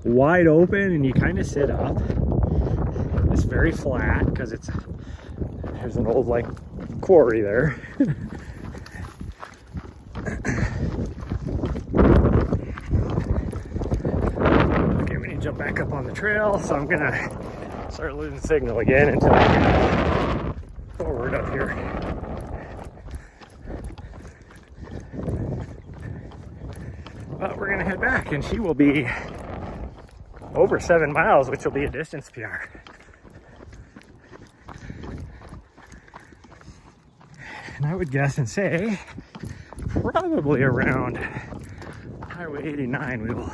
wide open and you kind of sit up. It's very flat because there's an old like quarry there. Okay, we need to jump back up on the trail, so I'm gonna start losing signal again until I get forward up here. But we're gonna head back, and she will be over 7 miles, which will be a distance PR. And I would guess and say probably around Highway 89 we will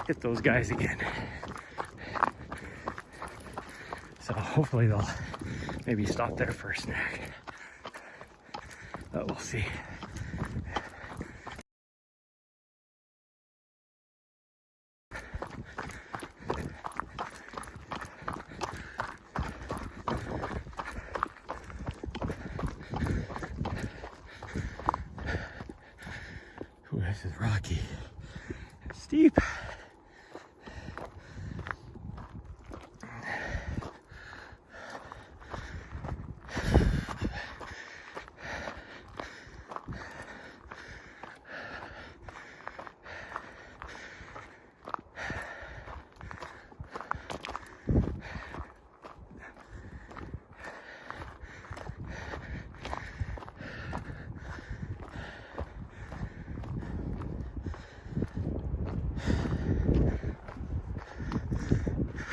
hit those guys again. So hopefully they'll maybe stop there for a snack. But we'll see. Ooh, this is rocky. Steep.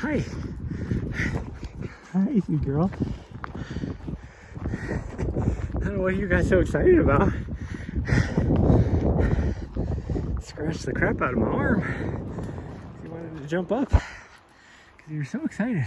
Hi. Hi, sweet girl. I don't know what you guys so excited about. Scratched the crap out of my arm. You wanted to jump up because you're so excited.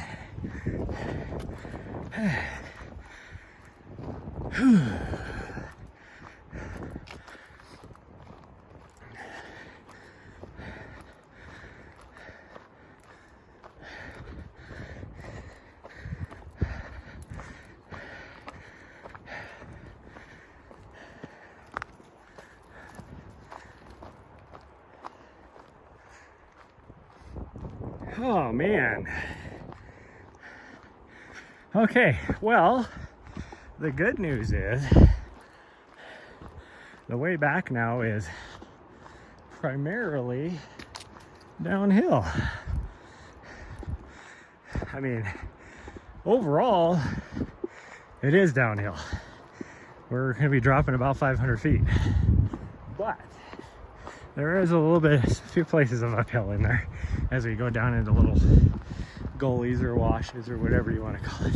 Oh man. Okay, well, the good news is the way back now is primarily downhill. I mean, overall, it is downhill. We're going to be dropping about 500 feet. But there is a few places of uphill in there as we go down into little gullies or washes or whatever you want to call it.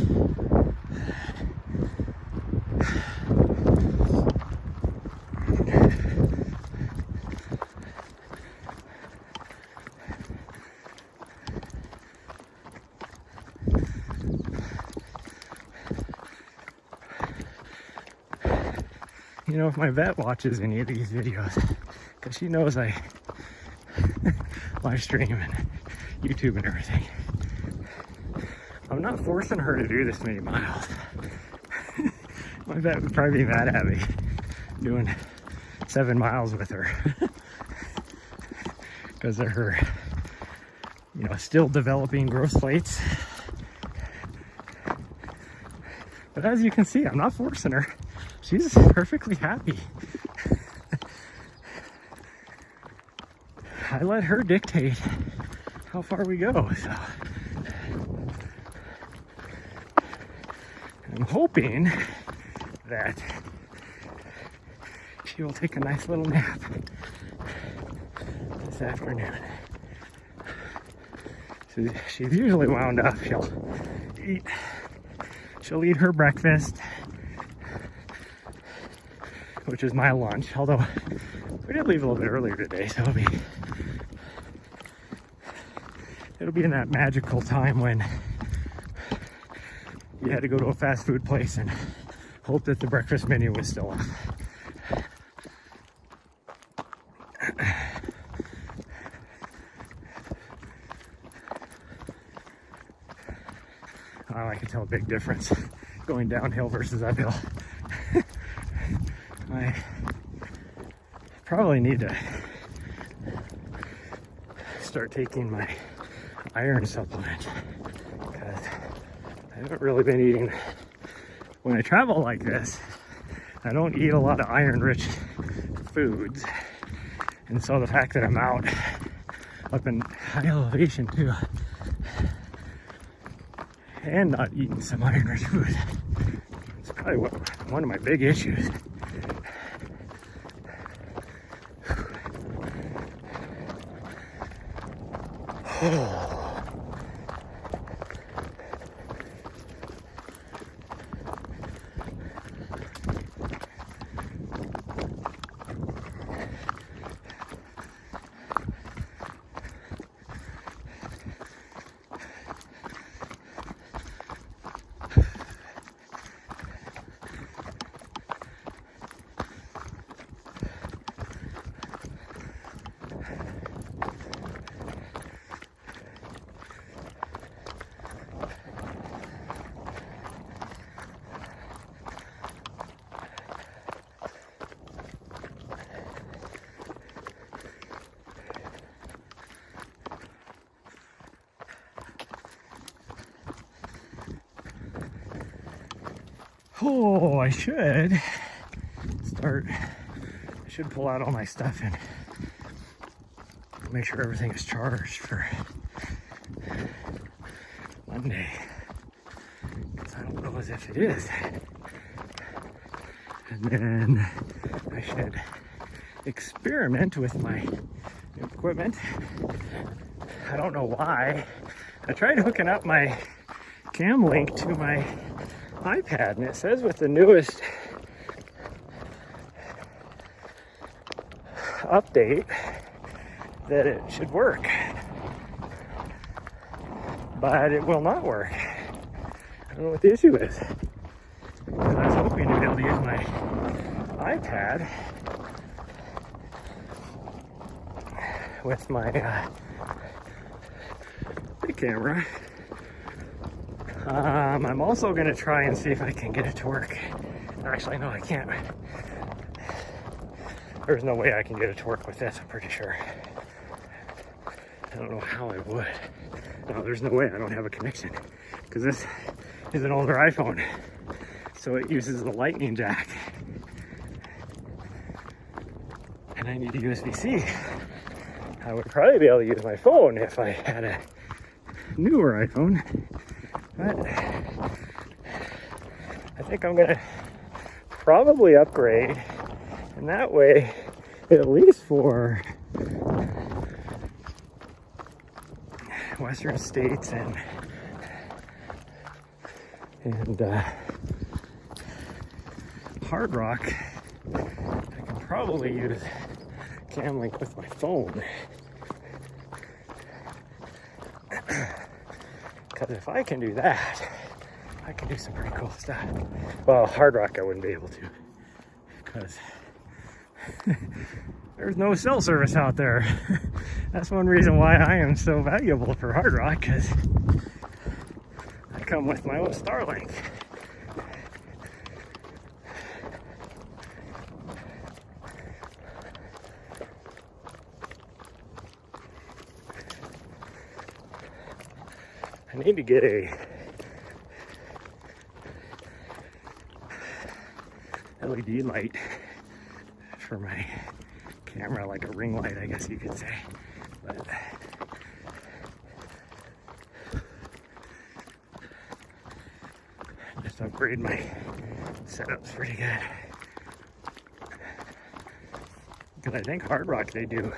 You know, if my vet watches any of these videos, because she knows I live stream and YouTube and everything, I'm not forcing her to do this many miles. My vet would probably be mad at me doing 7 miles with her because of her, you know, still developing growth plates. But as you can see, I'm not forcing her. She's perfectly happy. I let her dictate how far we go, so I'm hoping that she will take a nice little nap this afternoon. So she's usually wound up. She'll eat her breakfast, which is my lunch, although we did leave a little bit earlier today, so it'll be in that magical time when you had to go to a fast food place and hope that the breakfast menu was still up. I can tell a big difference going downhill versus uphill. I probably need to start taking my iron supplement, because I haven't really been eating. When I travel like this, I don't eat a lot of iron-rich foods, and so the fact that I'm out up in high elevation too, and not eating some iron-rich food, it's probably one of my big issues. Oh. Oh, I should pull out all my stuff and make sure everything is charged for Monday, because I don't know as if it is. And then I should experiment with my equipment. I don't know why. I tried hooking up my cam link to my iPad, and it says with the newest update that it should work, but it will not work. I don't know what the issue is. I was hoping to be able to use my iPad with my big camera. I'm also going to try and see if I can get it to work. Actually, no, I can't. There's no way I can get it to work with this, I'm pretty sure. I don't know how I would. No, there's no way. I don't have a connection, because this is an older iPhone, so it uses the lightning jack. And I need a USB-C. I would probably be able to use my phone if I had a newer iPhone. But I think I'm gonna probably upgrade, and that way, at least for Western states and Hard Rock, I can probably use cam link with my phone. Because if I can do that, I can do some pretty cool stuff. Well, Hard Rock I wouldn't be able to, because there's no cell service out there. That's one reason why I am so valuable for Hard Rock, because I come with my own Starlink. I need to get a LED light for my camera, like a ring light, I guess you could say. But just upgrade my setup's pretty good. Because I think Hard Rock, they do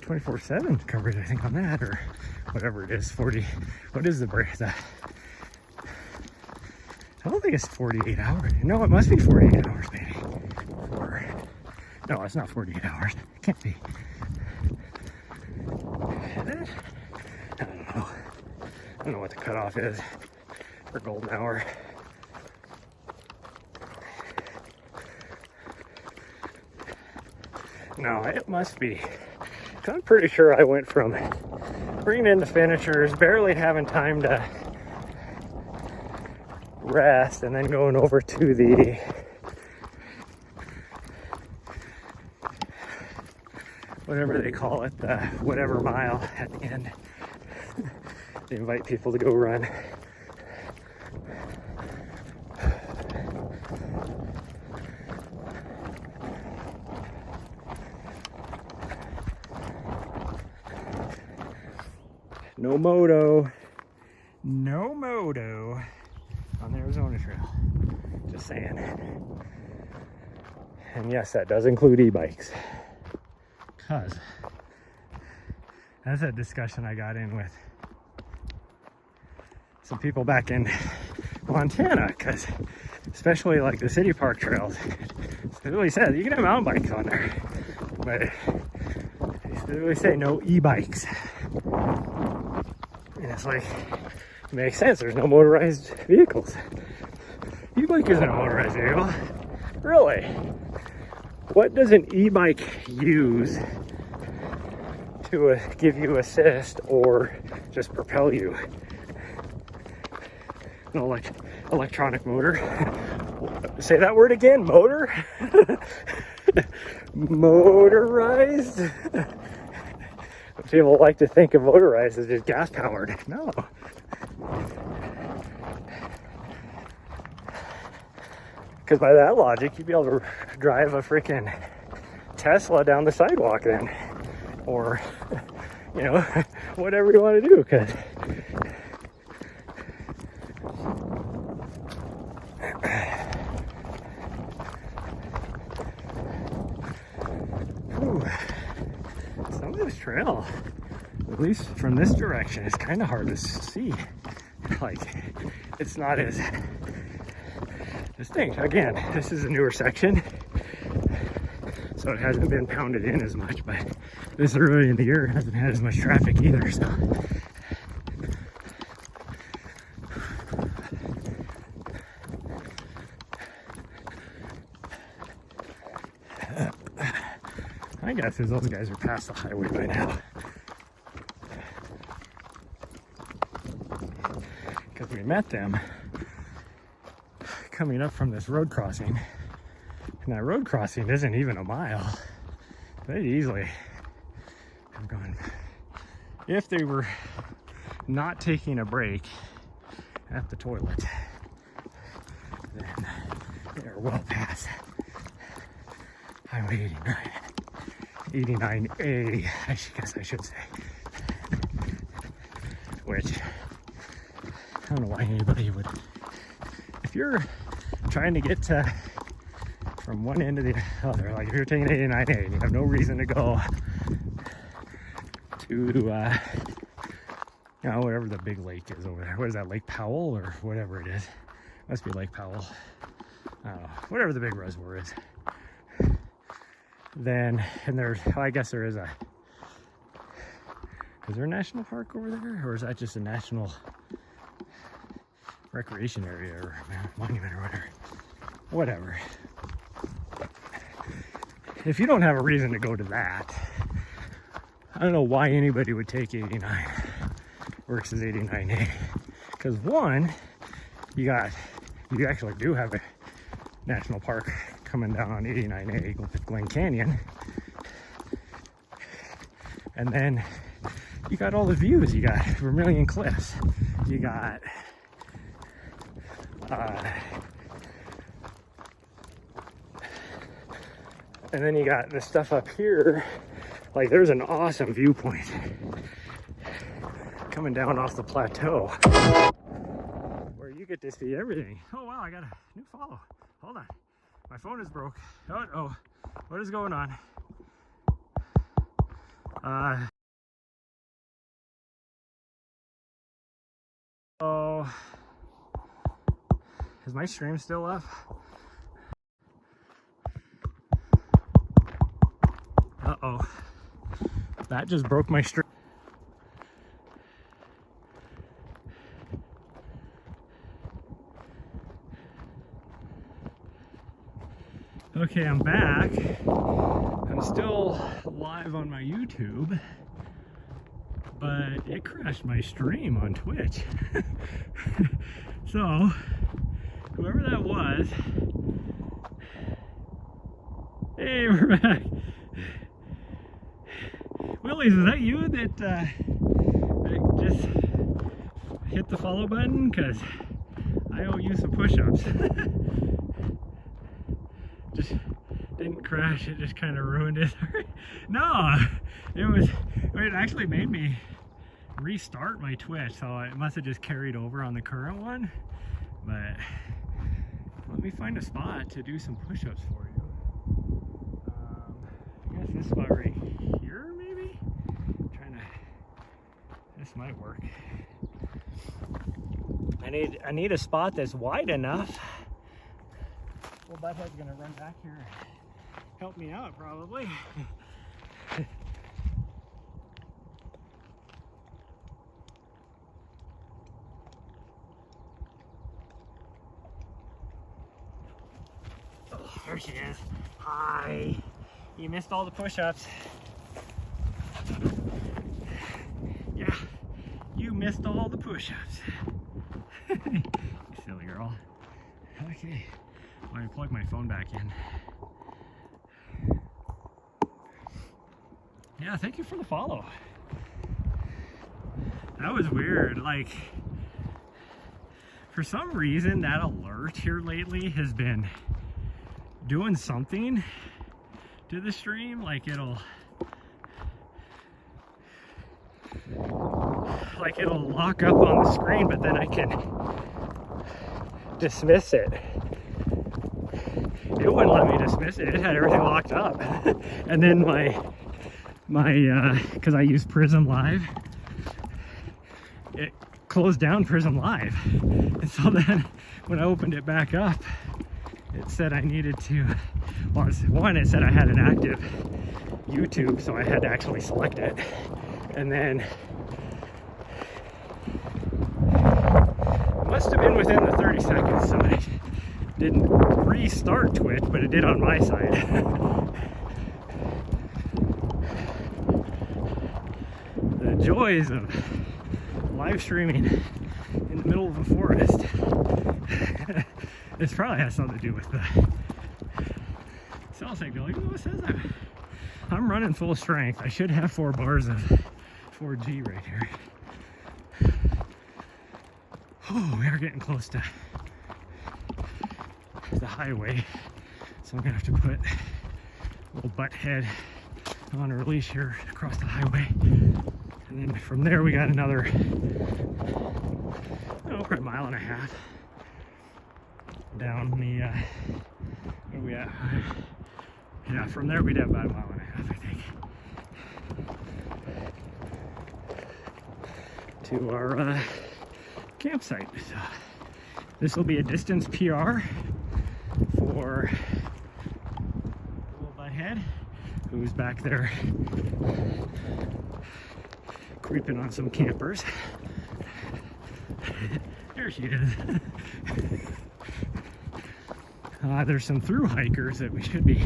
24/7 coverage, I think, on that, or whatever it is. 40, what is the break? I don't think it's 48 hours. No, it must be 48 hours, maybe. Or, no, it's not 48 hours. It can't be. Is it? I don't know. I don't know what the cutoff is for golden hour. No, it must be. I'm pretty sure I went from bringing in the finishers, barely having time to rest and then going over to the whatever they call it, the whatever mile at the end. They invite people to go run. No moto. No moto on the Arizona Trail. Just saying. And yes, that does include e-bikes. Because that's a discussion I got in with some people back in Montana, because especially like the city park trails, it specifically says you can have mountain bikes on there, but they specifically say no e-bikes. And it's like, it makes sense, there's no motorized vehicles. E-bike isn't a motorized vehicle. Really? What does an e-bike use to give you assist or just propel you? No, like electronic motor. Say that word again, motor? Motorized? People like to think of motorized as just gas powered. No. Because by that logic, you'd be able to drive a freaking Tesla down the sidewalk then. Or, you know, whatever you want to do. Because some of this trail, at least from this direction, is kind of hard to see. Like, it's not as distinct. Again, this is a newer section, so it hasn't been pounded in as much, but this early in the year hasn't had as much traffic either, so. My guess is those guys are past the highway by now. Because we met them coming up from this road crossing. And that road crossing isn't even a mile. They'd easily have gone, if they were not taking a break at the toilet, then they're well past Highway 89. 89A, I guess I should say. Which, I don't know why anybody would, if you're trying to get to from one end to the other, like if you're taking 89A and you have no reason to go to, you know, whatever the big lake is over there. What is that, Lake Powell or whatever it is? Must be Lake Powell. I don't know, whatever the big reservoir is. Then, and there's, I guess there is a, is there a national park over there? Or is that just a national recreation area or monument or whatever? Whatever. If you don't have a reason to go to that, I don't know why anybody would take 89 versus 89A. Because one, you actually do have a national park coming down on 89A, Glen Canyon. And then you got all the views. You got Vermilion Cliffs. You got and then you got this stuff up here. Like there's an awesome viewpoint coming down off the plateau where you get to see everything. Oh wow, I got a new follow. Hold on. My phone is broke. Oh, what is going on? Oh, is my stream still up? Uh-oh. That just broke my stream. Okay, I'm back. I'm still live on my YouTube, but it crashed my stream on Twitch. So, whoever that was. Hey, we're back. Willies, is that you that just hit the follow button? Because I owe you some push-ups. Just didn't crash, it just kind of ruined it. No, it actually made me restart my Twitch, so it must have just carried over on the current one. But let me find a spot to do some push-ups for you. I guess this spot right here, maybe? This might work. I need a spot that's wide enough. Well, Butthead's gonna run back here and help me out, probably. Oh, there she is. Hi. You missed all the push-ups. Yeah, you missed all the push-ups. You silly girl. Okay, let me plug my phone back in. Yeah, thank you for the follow. That was weird. Like, for some reason, that alert here lately has been doing something to the stream. Like it'll lock up on the screen, but then I can dismiss it. It wouldn't let me dismiss it. It had everything locked up. And then my because I use Prism Live, it closed down Prism Live. And so then when I opened it back up, it said I needed to, well, one, it said I had an active YouTube, so I had to actually select it. And then it must have been within the 30 seconds, so it didn't restart Twitch, but it did on my side. The joys of live streaming in the middle of a forest. This probably has something to do with the cell signal. Even though it says I'm running full strength, I should have 4 bars of 4G right here. Oh, we are getting close to the highway, so I'm gonna have to put little Butthead on a release here across the highway, and then from there we got another, probably a mile and a half down the where are we at? Yeah, from there we'd have about a mile and a half, I think, to our campsite. So this will be a distance PR for little Butthead, who's back there creeping on some campers. There she is. There's some through hikers that we should be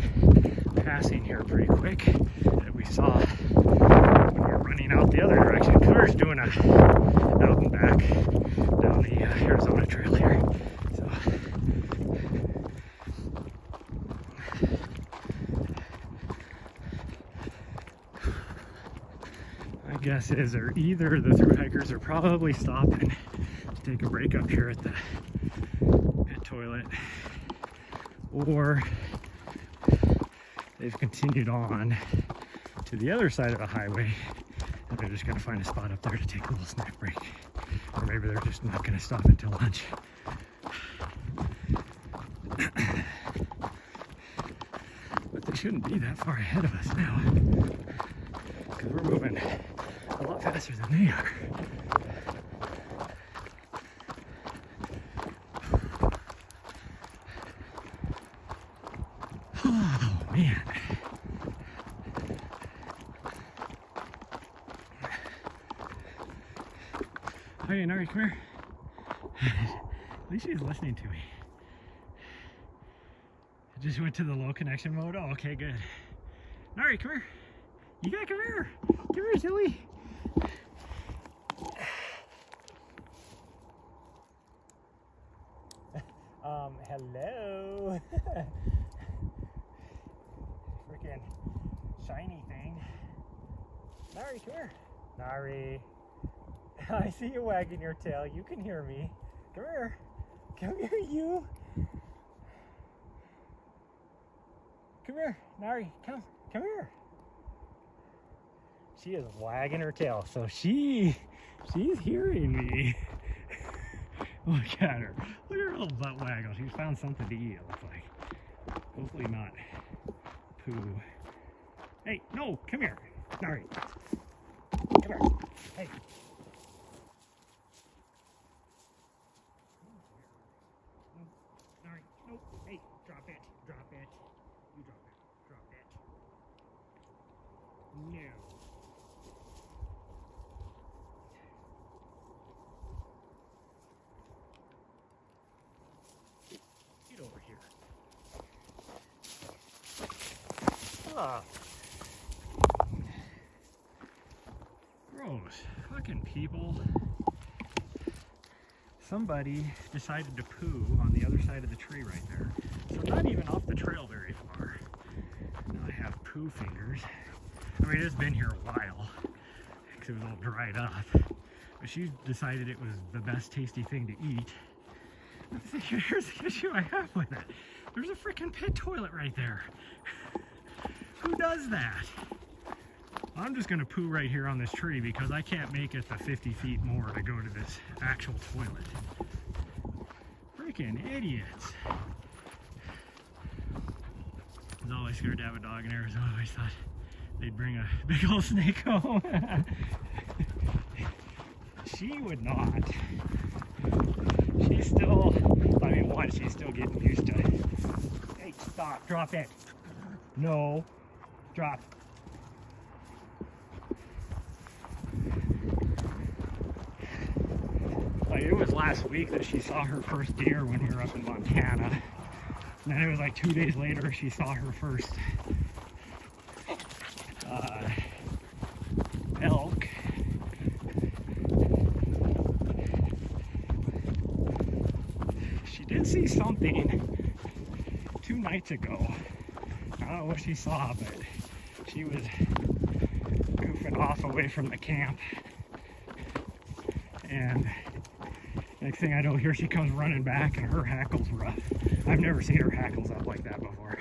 passing here pretty quick that we saw when we were running out the other direction. Cooter's doing a out and back down the Arizona Trail here. So my guess is they're either the through hikers are probably stopping to take a break up here at the pit toilet, or they've continued on to the other side of the highway and they're just going to find a spot up there to take a little snack break. Or maybe they're just not going to stop until lunch. But they shouldn't be that far ahead of us now, because we're moving a lot faster than they are. Oh man. Hey, Nari, come here. At least she's listening to me. I just went to the low connection mode. Oh, okay, good. Nari, come here. You gotta come here. Come here, silly. Hello. Freaking shiny thing. Nari, come here. Nari. I see you wagging your tail. You can hear me. Come here. Come here, you. Come here, Nari. Come here. She is wagging her tail, so she's hearing me. Look at her. Look at her little butt waggle. She's found something to eat, it looks like. Hopefully not poo. Hey, no, come here. Nari. Come here. Hey. Nari, no. Hey, drop it. Drop it. You drop it. Drop it. No. Get over here. Ah. Gross. Fucking people. Somebody decided to poo on the other side of the tree right there. So not even off the trail very far. Now I have poo fingers. I mean, it's been here a while because it was all dried up. But she decided it was the best tasty thing to eat. Here's the issue I have with it. There's a freaking pit toilet right there. Who does that? I'm just gonna poo right here on this tree because I can't make it the 50 feet more to go to this actual toilet. Freaking idiots. I was always scared to have a dog in Arizona. I always thought they'd bring a big old snake home. She would not. She's still, I mean, one, she's still getting used to it. Hey, stop, drop it. No, drop. Like, it was last week that she saw her first deer when we were up in Montana. And then it was like 2 days later she saw her first elk. She did see something 2 nights ago. I don't know what she saw, but she was goofing off away from the camp. And next thing I know, here she comes running back and her hackles rough. I've never seen her hackles up like that before.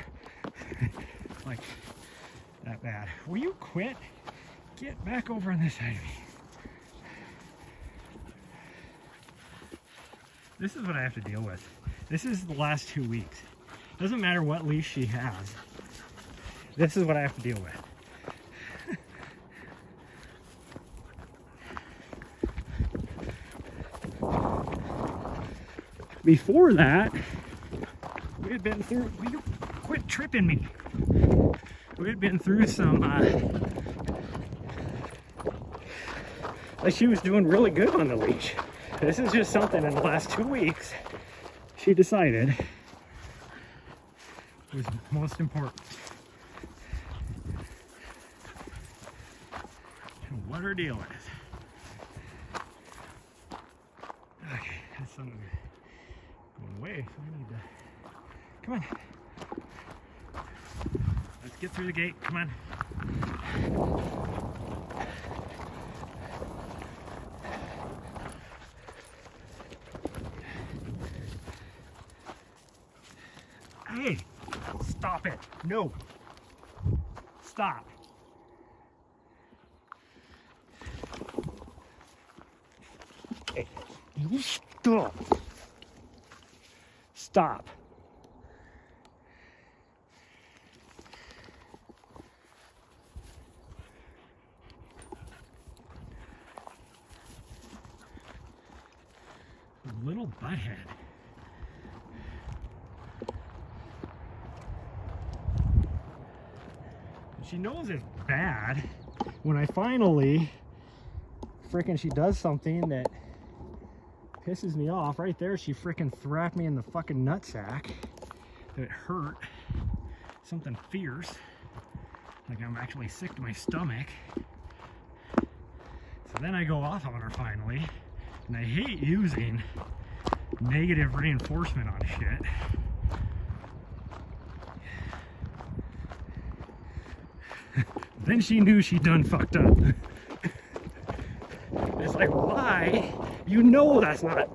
Like, that bad. Will you quit? Get back over on this side of me. This is what I have to deal with. This is the last 2 weeks. Doesn't matter what leash she has. This is what I have to deal with. Before that, we had been through, quit tripping me. We had been through some, like, she was doing really good on the leash. This is just something in the last 2 weeks she decided was most important. And what her deal is. Okay, that's something going away, so we need to, come on. Let's get through the gate, come on. Hey, stop it. No. Stop. Hey, you stop. Stop. Little butthead. She knows it's bad. When I finally frickin' she does something that pisses me off, right there she frickin' thrapped me in the fucking nutsack. It hurt. Something fierce. Like I'm actually sick to my stomach. So then I go off on her finally. And I hate using negative reinforcement on shit. Then she knew she done fucked up. It's like, why? You know that's not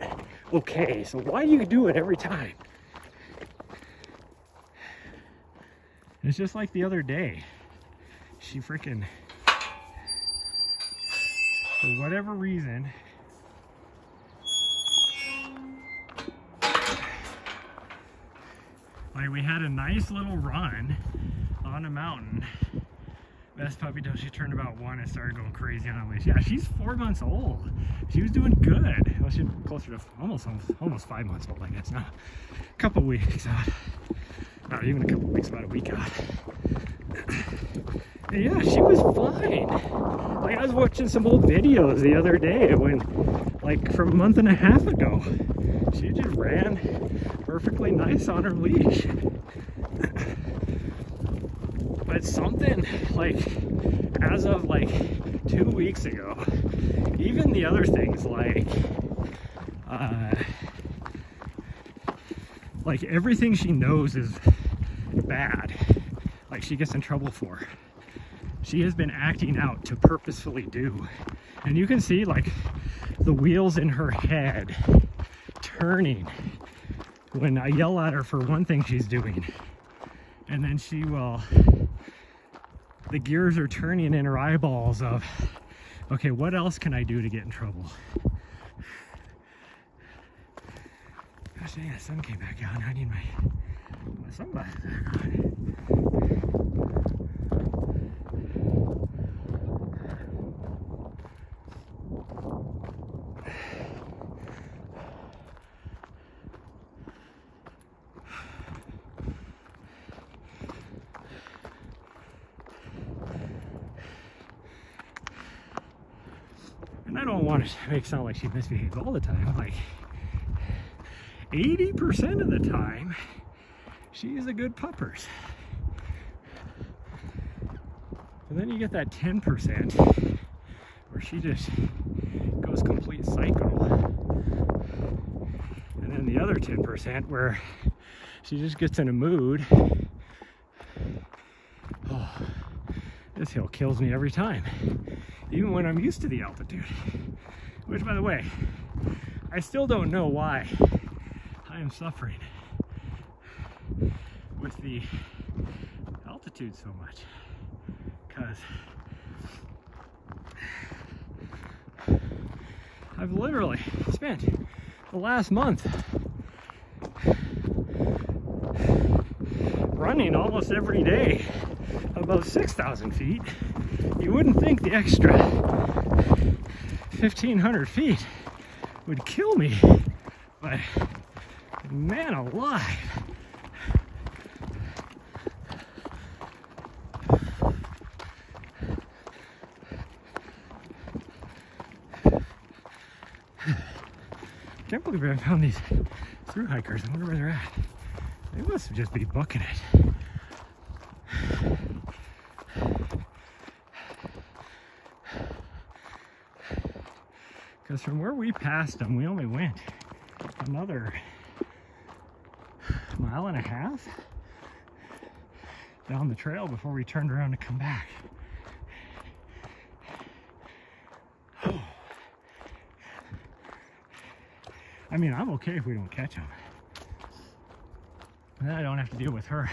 okay, so why do you do it every time? It's just like the other day. She freaking, for whatever reason, like we had a nice little run on a mountain. Best puppy till she turned about 1 and started going crazy on a leash. Yeah, she's 4 months old. She was doing good. Well, she's closer to almost 5 months old, I guess now. A couple weeks out. Not even a couple weeks, about a week out. And yeah, she was fine. Like I was watching some old videos the other day when, like from a month and a half ago, she just ran perfectly nice on her leash. But something like, as of like 2 weeks ago, even the other things like everything she knows is bad, like she gets in trouble for, she has been acting out to purposefully do. And you can see like the wheels in her head turning when I yell at her for one thing she's doing, and then she will, the gears are turning in her eyeballs of, okay, what else can I do to get in trouble? Gosh dang, the sun came back out. I need my sunglasses back on. And I don't want to make it sound like she misbehaves all the time. Like 80% of the time, she's a good puppers. And then you get that 10% where she just goes complete psycho. And then the other 10% where she just gets in a mood. Oh, this hill kills me every time. Even when I'm used to the altitude. Which, by the way, I still don't know why I am suffering with the altitude so much. Because I've literally spent the last month running almost every day above 6,000 feet. You wouldn't think the extra 1,500 feet would kill me, but man alive. Can't believe I found these through hikers. I wonder where they're at. They must just be booking it. Because from where we passed them, we only went another 1.5 miles down the trail before we turned around to come back. I mean, I'm okay if we don't catch them. Then I don't have to deal with her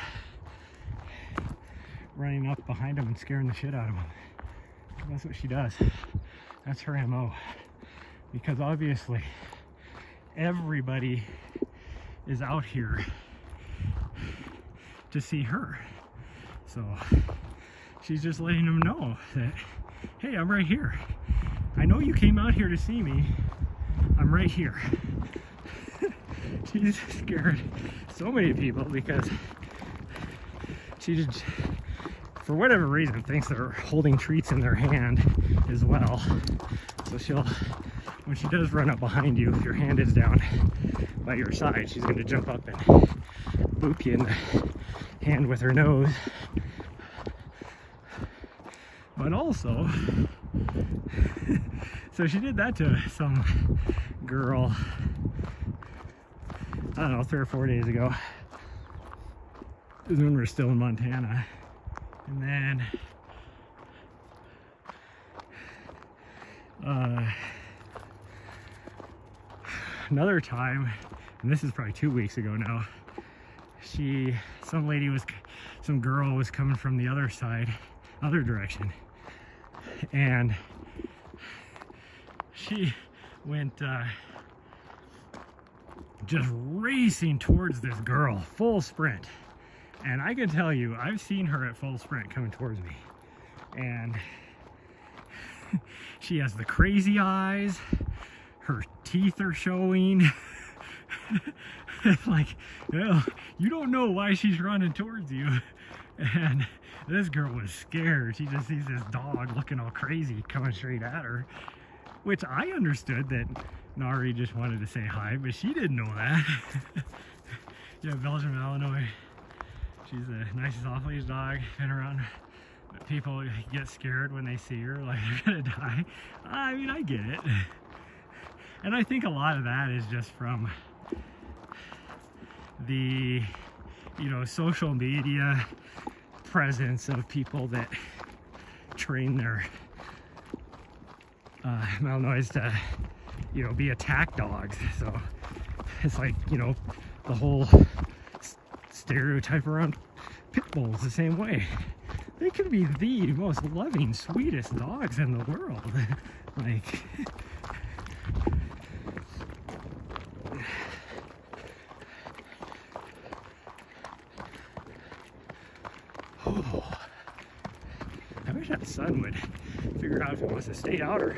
running up behind them and scaring the shit out of them. That's what she does. That's her MO. Because obviously everybody is out here to see her. So she's just letting them know that, hey, I'm right here. I know you came out here to see me. I'm right here. She's scared so many people because she just, for whatever reason, thinks they're holding treats in their hand as well. So she'll, when she does run up behind you, if your hand is down by your side, she's going to jump up and boop you in the hand with her nose. But also, so she did that to some girl, I don't know, 3 or 4 days ago. This is when we were still in Montana. And then Another time, and this is probably 2 weeks ago now, some girl was coming from the other side, other direction, and she went just racing towards this girl, full sprint. And I can tell you, I've seen her at full sprint coming towards me, and she has the crazy eyes, her teeth are showing. It's like, well, you don't know why she's running towards you. And this girl was scared. She just sees this dog looking all crazy coming straight at her, which I understood that Nari just wanted to say hi, but she didn't know that. Yeah, Belgian Malinois. She's the nicest off-leash dog. Been around. People get scared when they see her, like they're gonna die. I mean, I get it. And I think a lot of that is just from the, you know, social media presence of people that train their Malinois to, you know, be attack dogs. So it's like, you know, the whole stereotype around pit bulls the same way. They could be the most loving, sweetest dogs in the world. Like, oh, I wish that sun would figure out if it wants to stay out or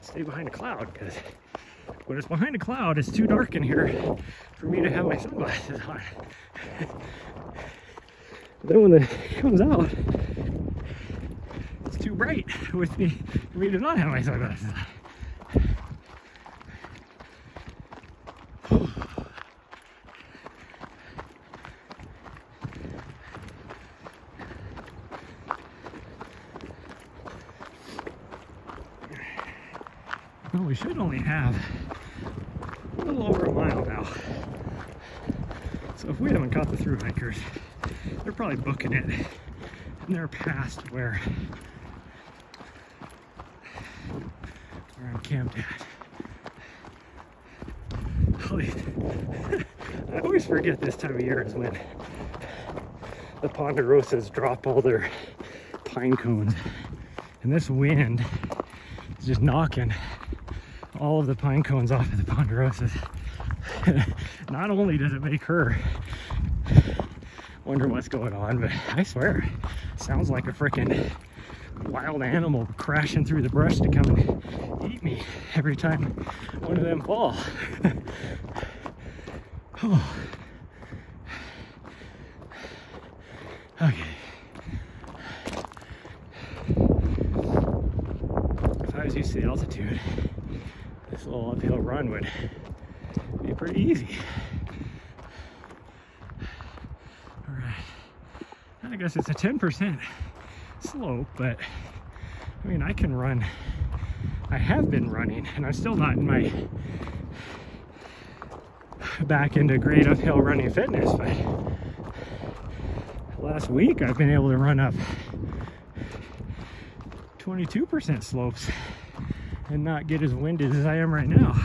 stay behind a cloud, because when it's behind a cloud, it's too dark in here for me to have my sunglasses on. Then when it comes out, it's too bright for me to not have my sunglasses on. Well, we should only have a little over a mile now. So if we haven't caught the thru hikers, they're probably booking it, and they're past where I'm camped at. I always forget this time of year is when the ponderosas drop all their pine cones, and this wind is just knocking all of the pine cones off of the ponderosas. Not only does it make her wonder what's going on, but I swear, it sounds like a freaking wild animal crashing through the brush to come and eat me every time one of them fall. Oh. Okay. If I was used to the altitude, this little uphill run would be pretty easy. I guess it's a 10% slope, but I mean, I can run. I have been running, and I'm still not in my back into great uphill running fitness, but last week I've been able to run up 22% slopes and not get as winded as I am right now.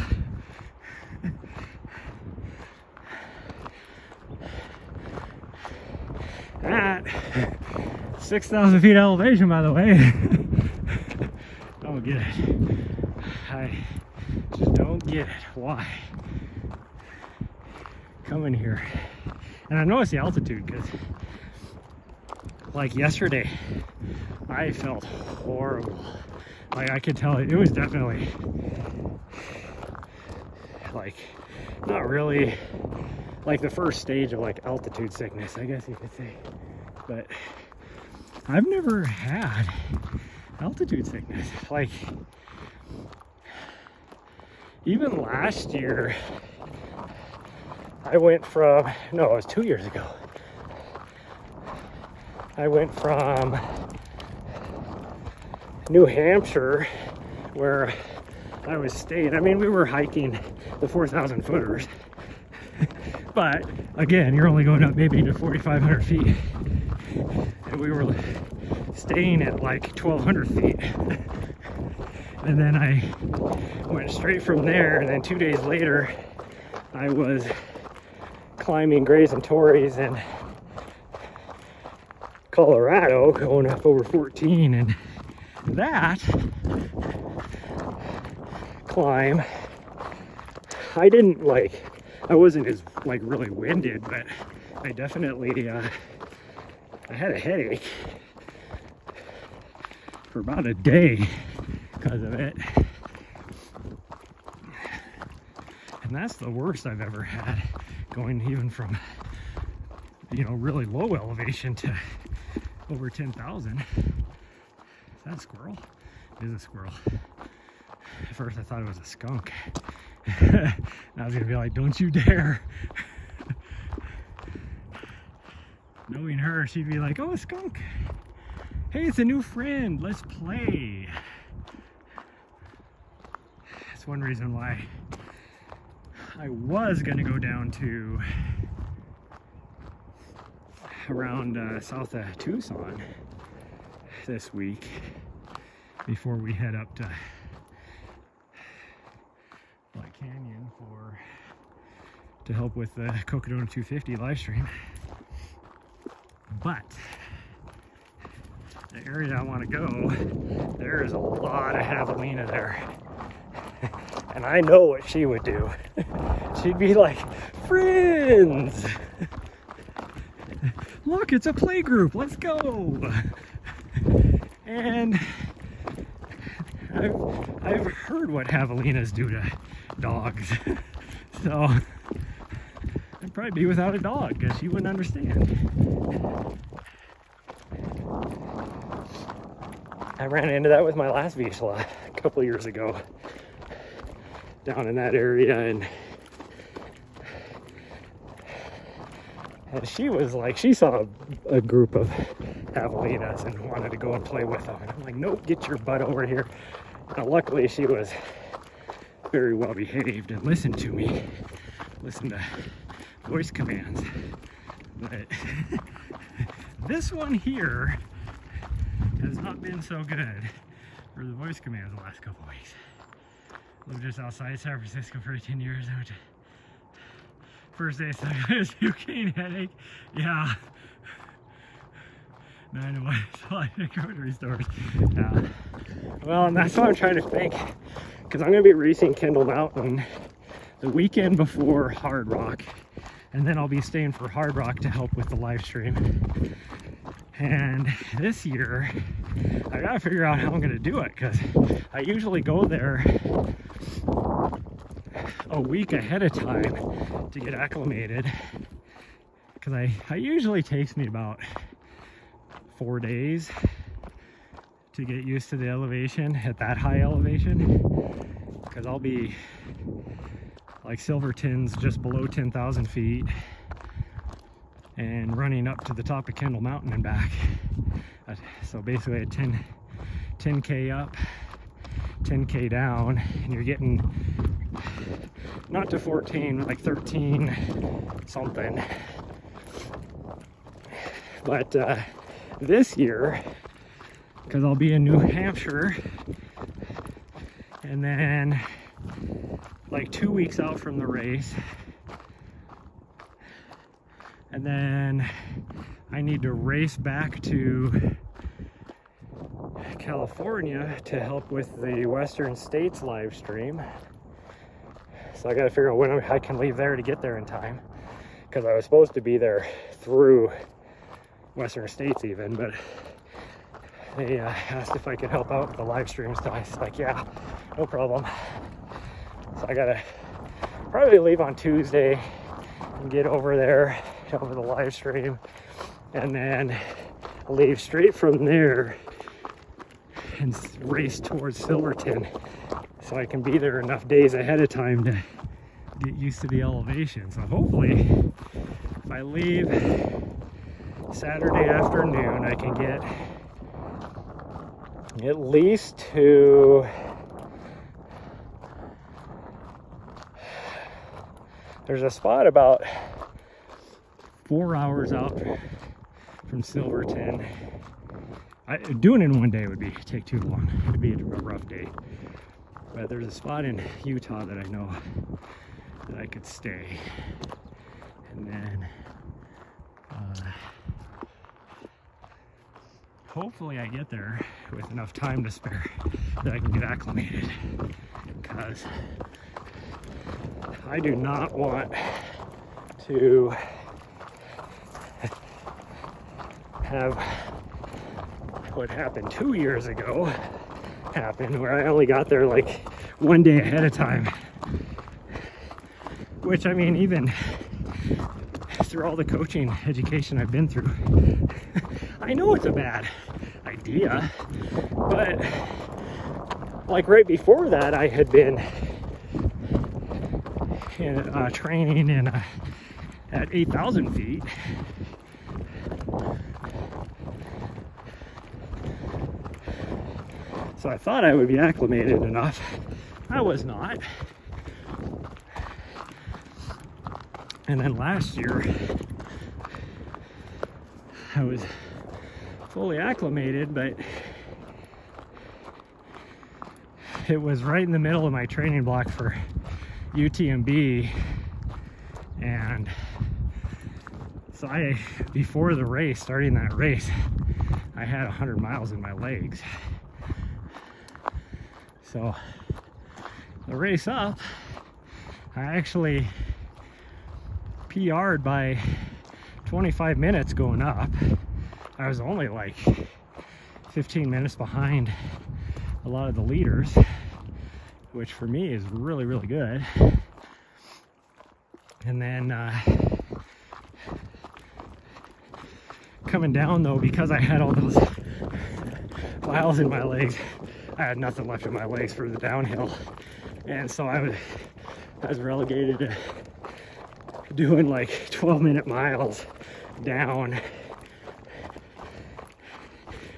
At 6,000 feet elevation, by the way. Don't get it. I just don't get it. Why? Coming here. And I know it's the altitude, because like yesterday, I felt horrible. Like I could tell it was definitely like not really like the first stage of like altitude sickness, I guess you could say. But I've never had altitude sickness. Like even last year, I went from, no, it was 2 years ago. I went from New Hampshire, where I was staying. I mean, we were hiking the 4,000 footers. But again, you're only going up maybe to 4,500 feet. And we were staying at like 1,200 feet. And then I went straight from there, and then 2 days later I was climbing Grays and Torreys in Colorado, going up over 14, and that climb, I didn't like, I wasn't as like really winded, but I definitely I had a headache for about a day because of it. And that's the worst I've ever had, going even from, you know, really low elevation to over 10,000. Is that a squirrel? It is a squirrel. At first I thought it was a skunk. And I was gonna be like, don't you dare. Knowing her, she'd be like, oh, a skunk. Hey, it's a new friend, let's play. That's one reason why I was gonna go down to around south of Tucson this week before we head up to Black Canyon to help with the Cocodona 250 live stream. But the area I want to go, there is a lot of javelina there. And I know what she would do. She'd be like, friends! Look, it's a play group, let's go! And I've heard what javelinas do to dogs. So I'd probably be without a dog because she wouldn't understand. I ran into that with my last Vizsla a couple years ago down in that area, and she was like, she saw a group of javelinas and wanted to go and play with them, and I'm like, nope, get your butt over here. Now, luckily she was very well behaved and listened to me, listened to voice commands. But this one here has not been so good for the voice commands the last couple weeks. Lived just outside San Francisco for 10 years. First day, so I got a puking headache. Yeah. 9 to 1, so I think grocery stores. Yeah. Well, and that's what I'm trying to think, because I'm going to be racing Kendall Mountain the weekend before Hard Rock, and then I'll be staying for Hard Rock to help with the live stream. And this year, I gotta figure out how I'm gonna do it, because I usually go there a week ahead of time to get acclimated, because I usually takes me about 4 days to get used to the elevation at that high elevation, because I'll be like Silverton's just below 10,000 feet and running up to the top of Kendall Mountain and back. So basically a 10K up, 10K down, and you're getting not to 14, like 13 something. But this year, because I'll be in New Hampshire, and then like 2 weeks out from the race, and then I need to race back to California to help with the Western States live stream. So I got to figure out when I can leave there to get there in time, because I was supposed to be there through Western States even, but they asked if I could help out with the live stream, so I was like, yeah, no problem. So I gotta probably leave on Tuesday and get over there over the live stream, and then leave straight from there and race towards Silverton, so I can be there enough days ahead of time to get used to the elevation. So hopefully if I leave Saturday afternoon, I can get at least to there's a spot about 4 hours out from Silverton. Doing it in one day would take too long. It would be a rough day. But there's a spot in Utah that I know that I could stay, and then hopefully I get there with enough time to spare that I can get acclimated, because I do not want to have what happened 2 years ago happen, where I only got there like one day ahead of time. Which, I mean, even through all the coaching education I've been through, I know it's a bad idea, but like right before that, I had been in training at 8,000 feet. So I thought I would be acclimated enough. I was not. And then last year, I was fully acclimated, but it was right in the middle of my training block for UTMB. And so before the race, starting that race, I had 100 miles in my legs. So the race up, I actually PR'd by 25 minutes going up. I was only like 15 minutes behind a lot of the leaders, which for me is really, really good. And then coming down though, because I had all those miles in my legs, I had nothing left in my legs for the downhill. And so I was relegated to doing like 12-minute miles down,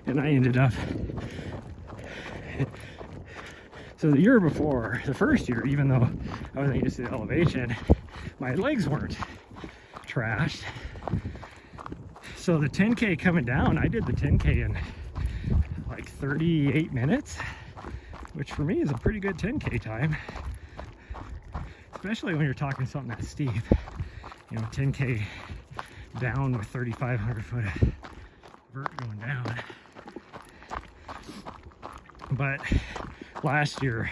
and I ended up, so the year before, the first year, even though I wasn't used to the elevation, my legs weren't trashed. So the 10K coming down, I did the 10K in like 38 minutes, which for me is a pretty good 10K time, especially when you're talking something that steep. You know, 10K down with 3,500 foot vert going down. But last year,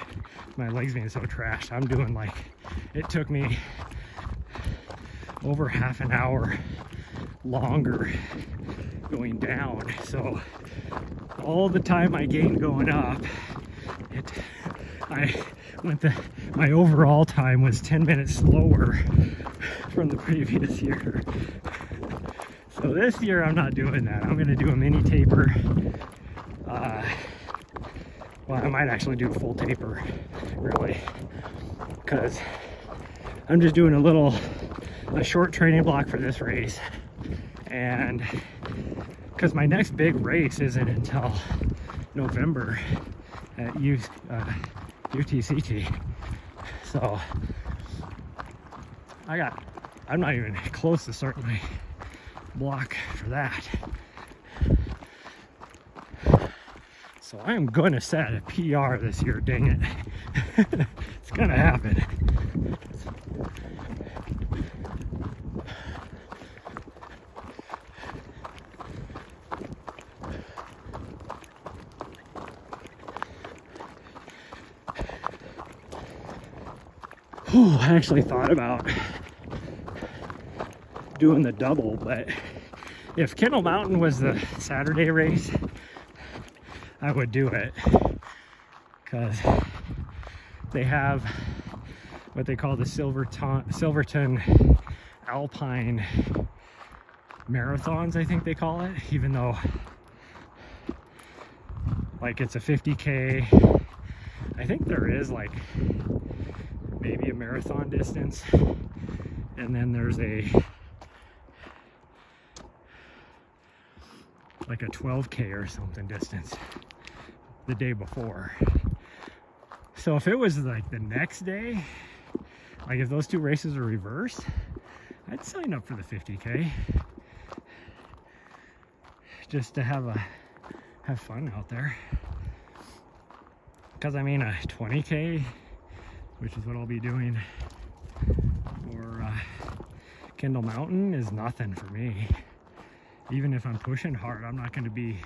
my legs being so trashed, I'm doing like, it took me over half an hour longer going down. So all the time I gained going up, my overall time was 10 minutes slower from the previous year. So this year I'm not doing that. I'm gonna do a mini taper. Well, I might actually do a full taper, really, because I'm just doing a short training block for this race, and because my next big race isn't until November at UTCT. So I'm not even close to starting my block for that. So I am going to set a PR this year, dang it. It's going to happen. I actually thought about doing the double, but if Kendall Mountain was the Saturday race, I would do it, because they have what they call the Silverton Alpine Marathons, I think they call it, even though like it's a 50K. I think there is like maybe a marathon distance, and then there's like a 12K or something distance the day before. So if it was like the next day, like if those two races are reversed, I'd sign up for the 50K just to have have fun out there. Because I mean, a 20K, which is what I'll be doing for Kendall Mountain, is nothing for me. Even if I'm pushing hard, I'm not going to be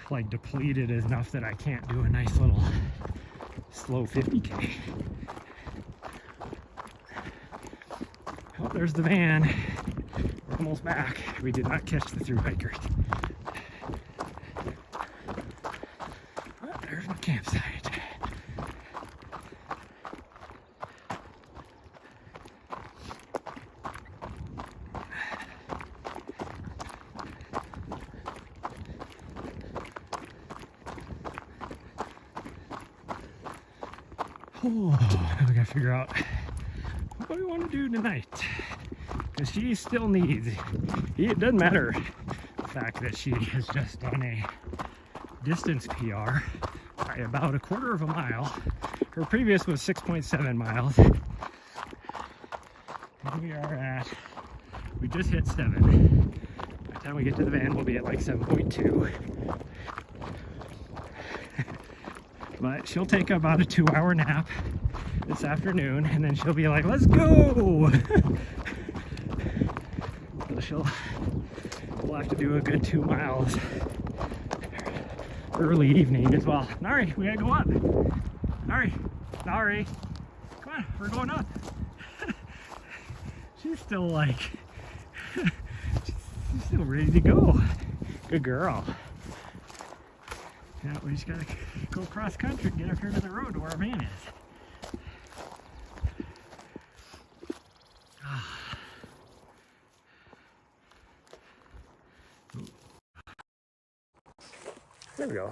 like depleted enough that I can't do a nice little slow 50K. Oh, there's the van. We're almost back. We did not catch the thru hikers. Oh, there's my campsite. Oh, we gotta figure out what we want to do tonight. Because she still needs, it doesn't matter the fact that she has just done a distance PR by about 1/4 of a mile. Her previous was 6.7 miles. And we are at, we just hit 7. By the time we get to the van, we'll be at like 7.2. But she'll take about a 2-hour nap this afternoon, and then she'll be like, let's go! So we'll have to do a good 2 miles early evening as well. Nari, we gotta go up. Nari, come on, we're going up. She's still like, she's still ready to go. Good girl. Yeah, we just gotta go cross country and get up here to the road to where our van is. There we go.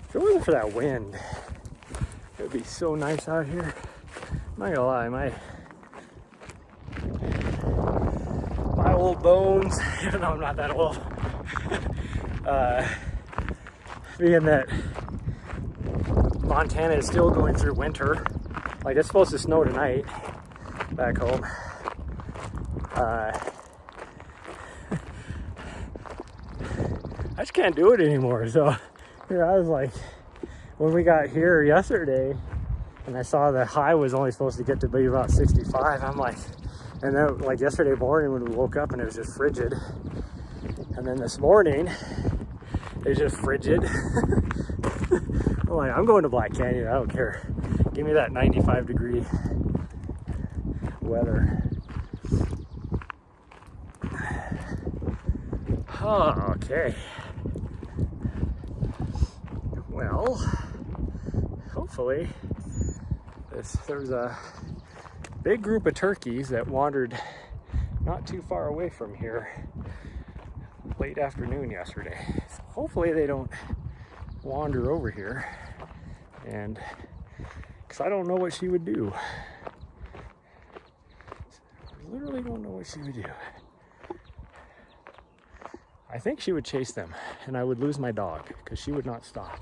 If it wasn't for that wind, it would be so nice out here. I'm not gonna lie, my old bones, even though I'm not that old, being that Montana is still going through winter. Like, it's supposed to snow tonight back home. I just can't do it anymore. So here I was like, when we got here yesterday and I saw the high was only supposed to get to be about 65, I'm like, and then like yesterday morning when we woke up and it was just frigid. And then this morning, it's just frigid. I'm like, I'm going to Black Canyon, I don't care. Give me that 95-degree weather. Oh, okay. Well, hopefully, there was a big group of turkeys that wandered not too far away from here late afternoon yesterday. So hopefully they don't wander over here, and because I don't know what she would do. I literally don't know what she would do. I think she would chase them and I would lose my dog because she would not stop.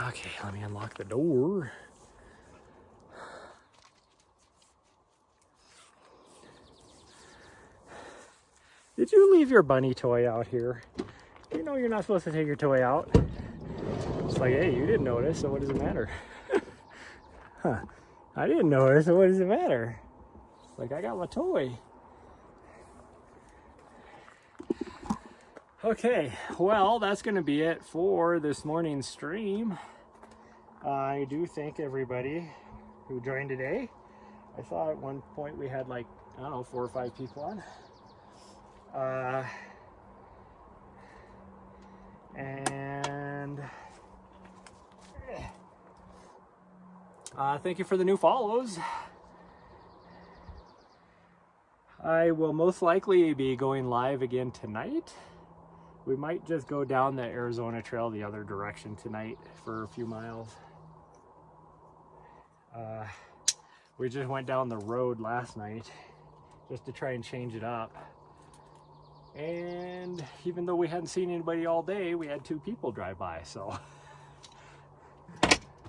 Okay, let me unlock the door. Did you leave your bunny toy out here? You know you're not supposed to take your toy out. It's like, hey, you didn't notice, so what does it matter? Huh. I didn't notice, so what does it matter? It's like, I got my toy. Okay, well, that's going to be it for this morning's stream. I do thank everybody who joined today. I saw at one point we had like, I don't know, 4 or 5 people on. Thank you for the new follows. I will most likely be going live again tonight. We might just go down the Arizona Trail the other direction tonight for a few miles. We just went down the road last night just to try and change it up. And even though we hadn't seen anybody all day, we had 2 people drive by, so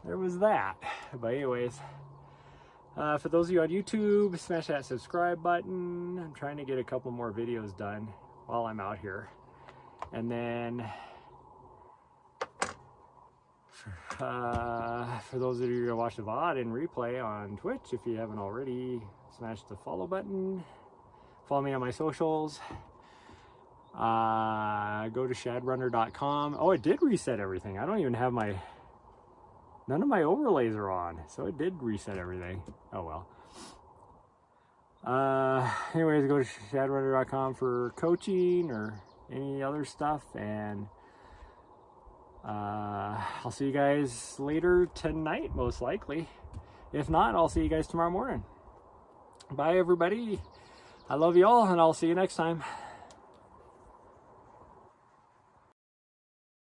there was that. But anyways, for those of you on YouTube, smash that subscribe button. I'm trying to get a couple more videos done while I'm out here. And then for those of you who are going to watch the VOD and replay on Twitch, if you haven't already, smash the follow button. Follow me on my socials. Go to shadrunner.com. Oh, it did reset everything. I don't even have none of my overlays are on, so it did reset everything. Oh well. Anyways, go to shadrunner.com for coaching or any other stuff, and I'll see you guys later tonight, most likely. If not, I'll see you guys tomorrow morning. Bye, everybody. I love you all, and I'll see you next time.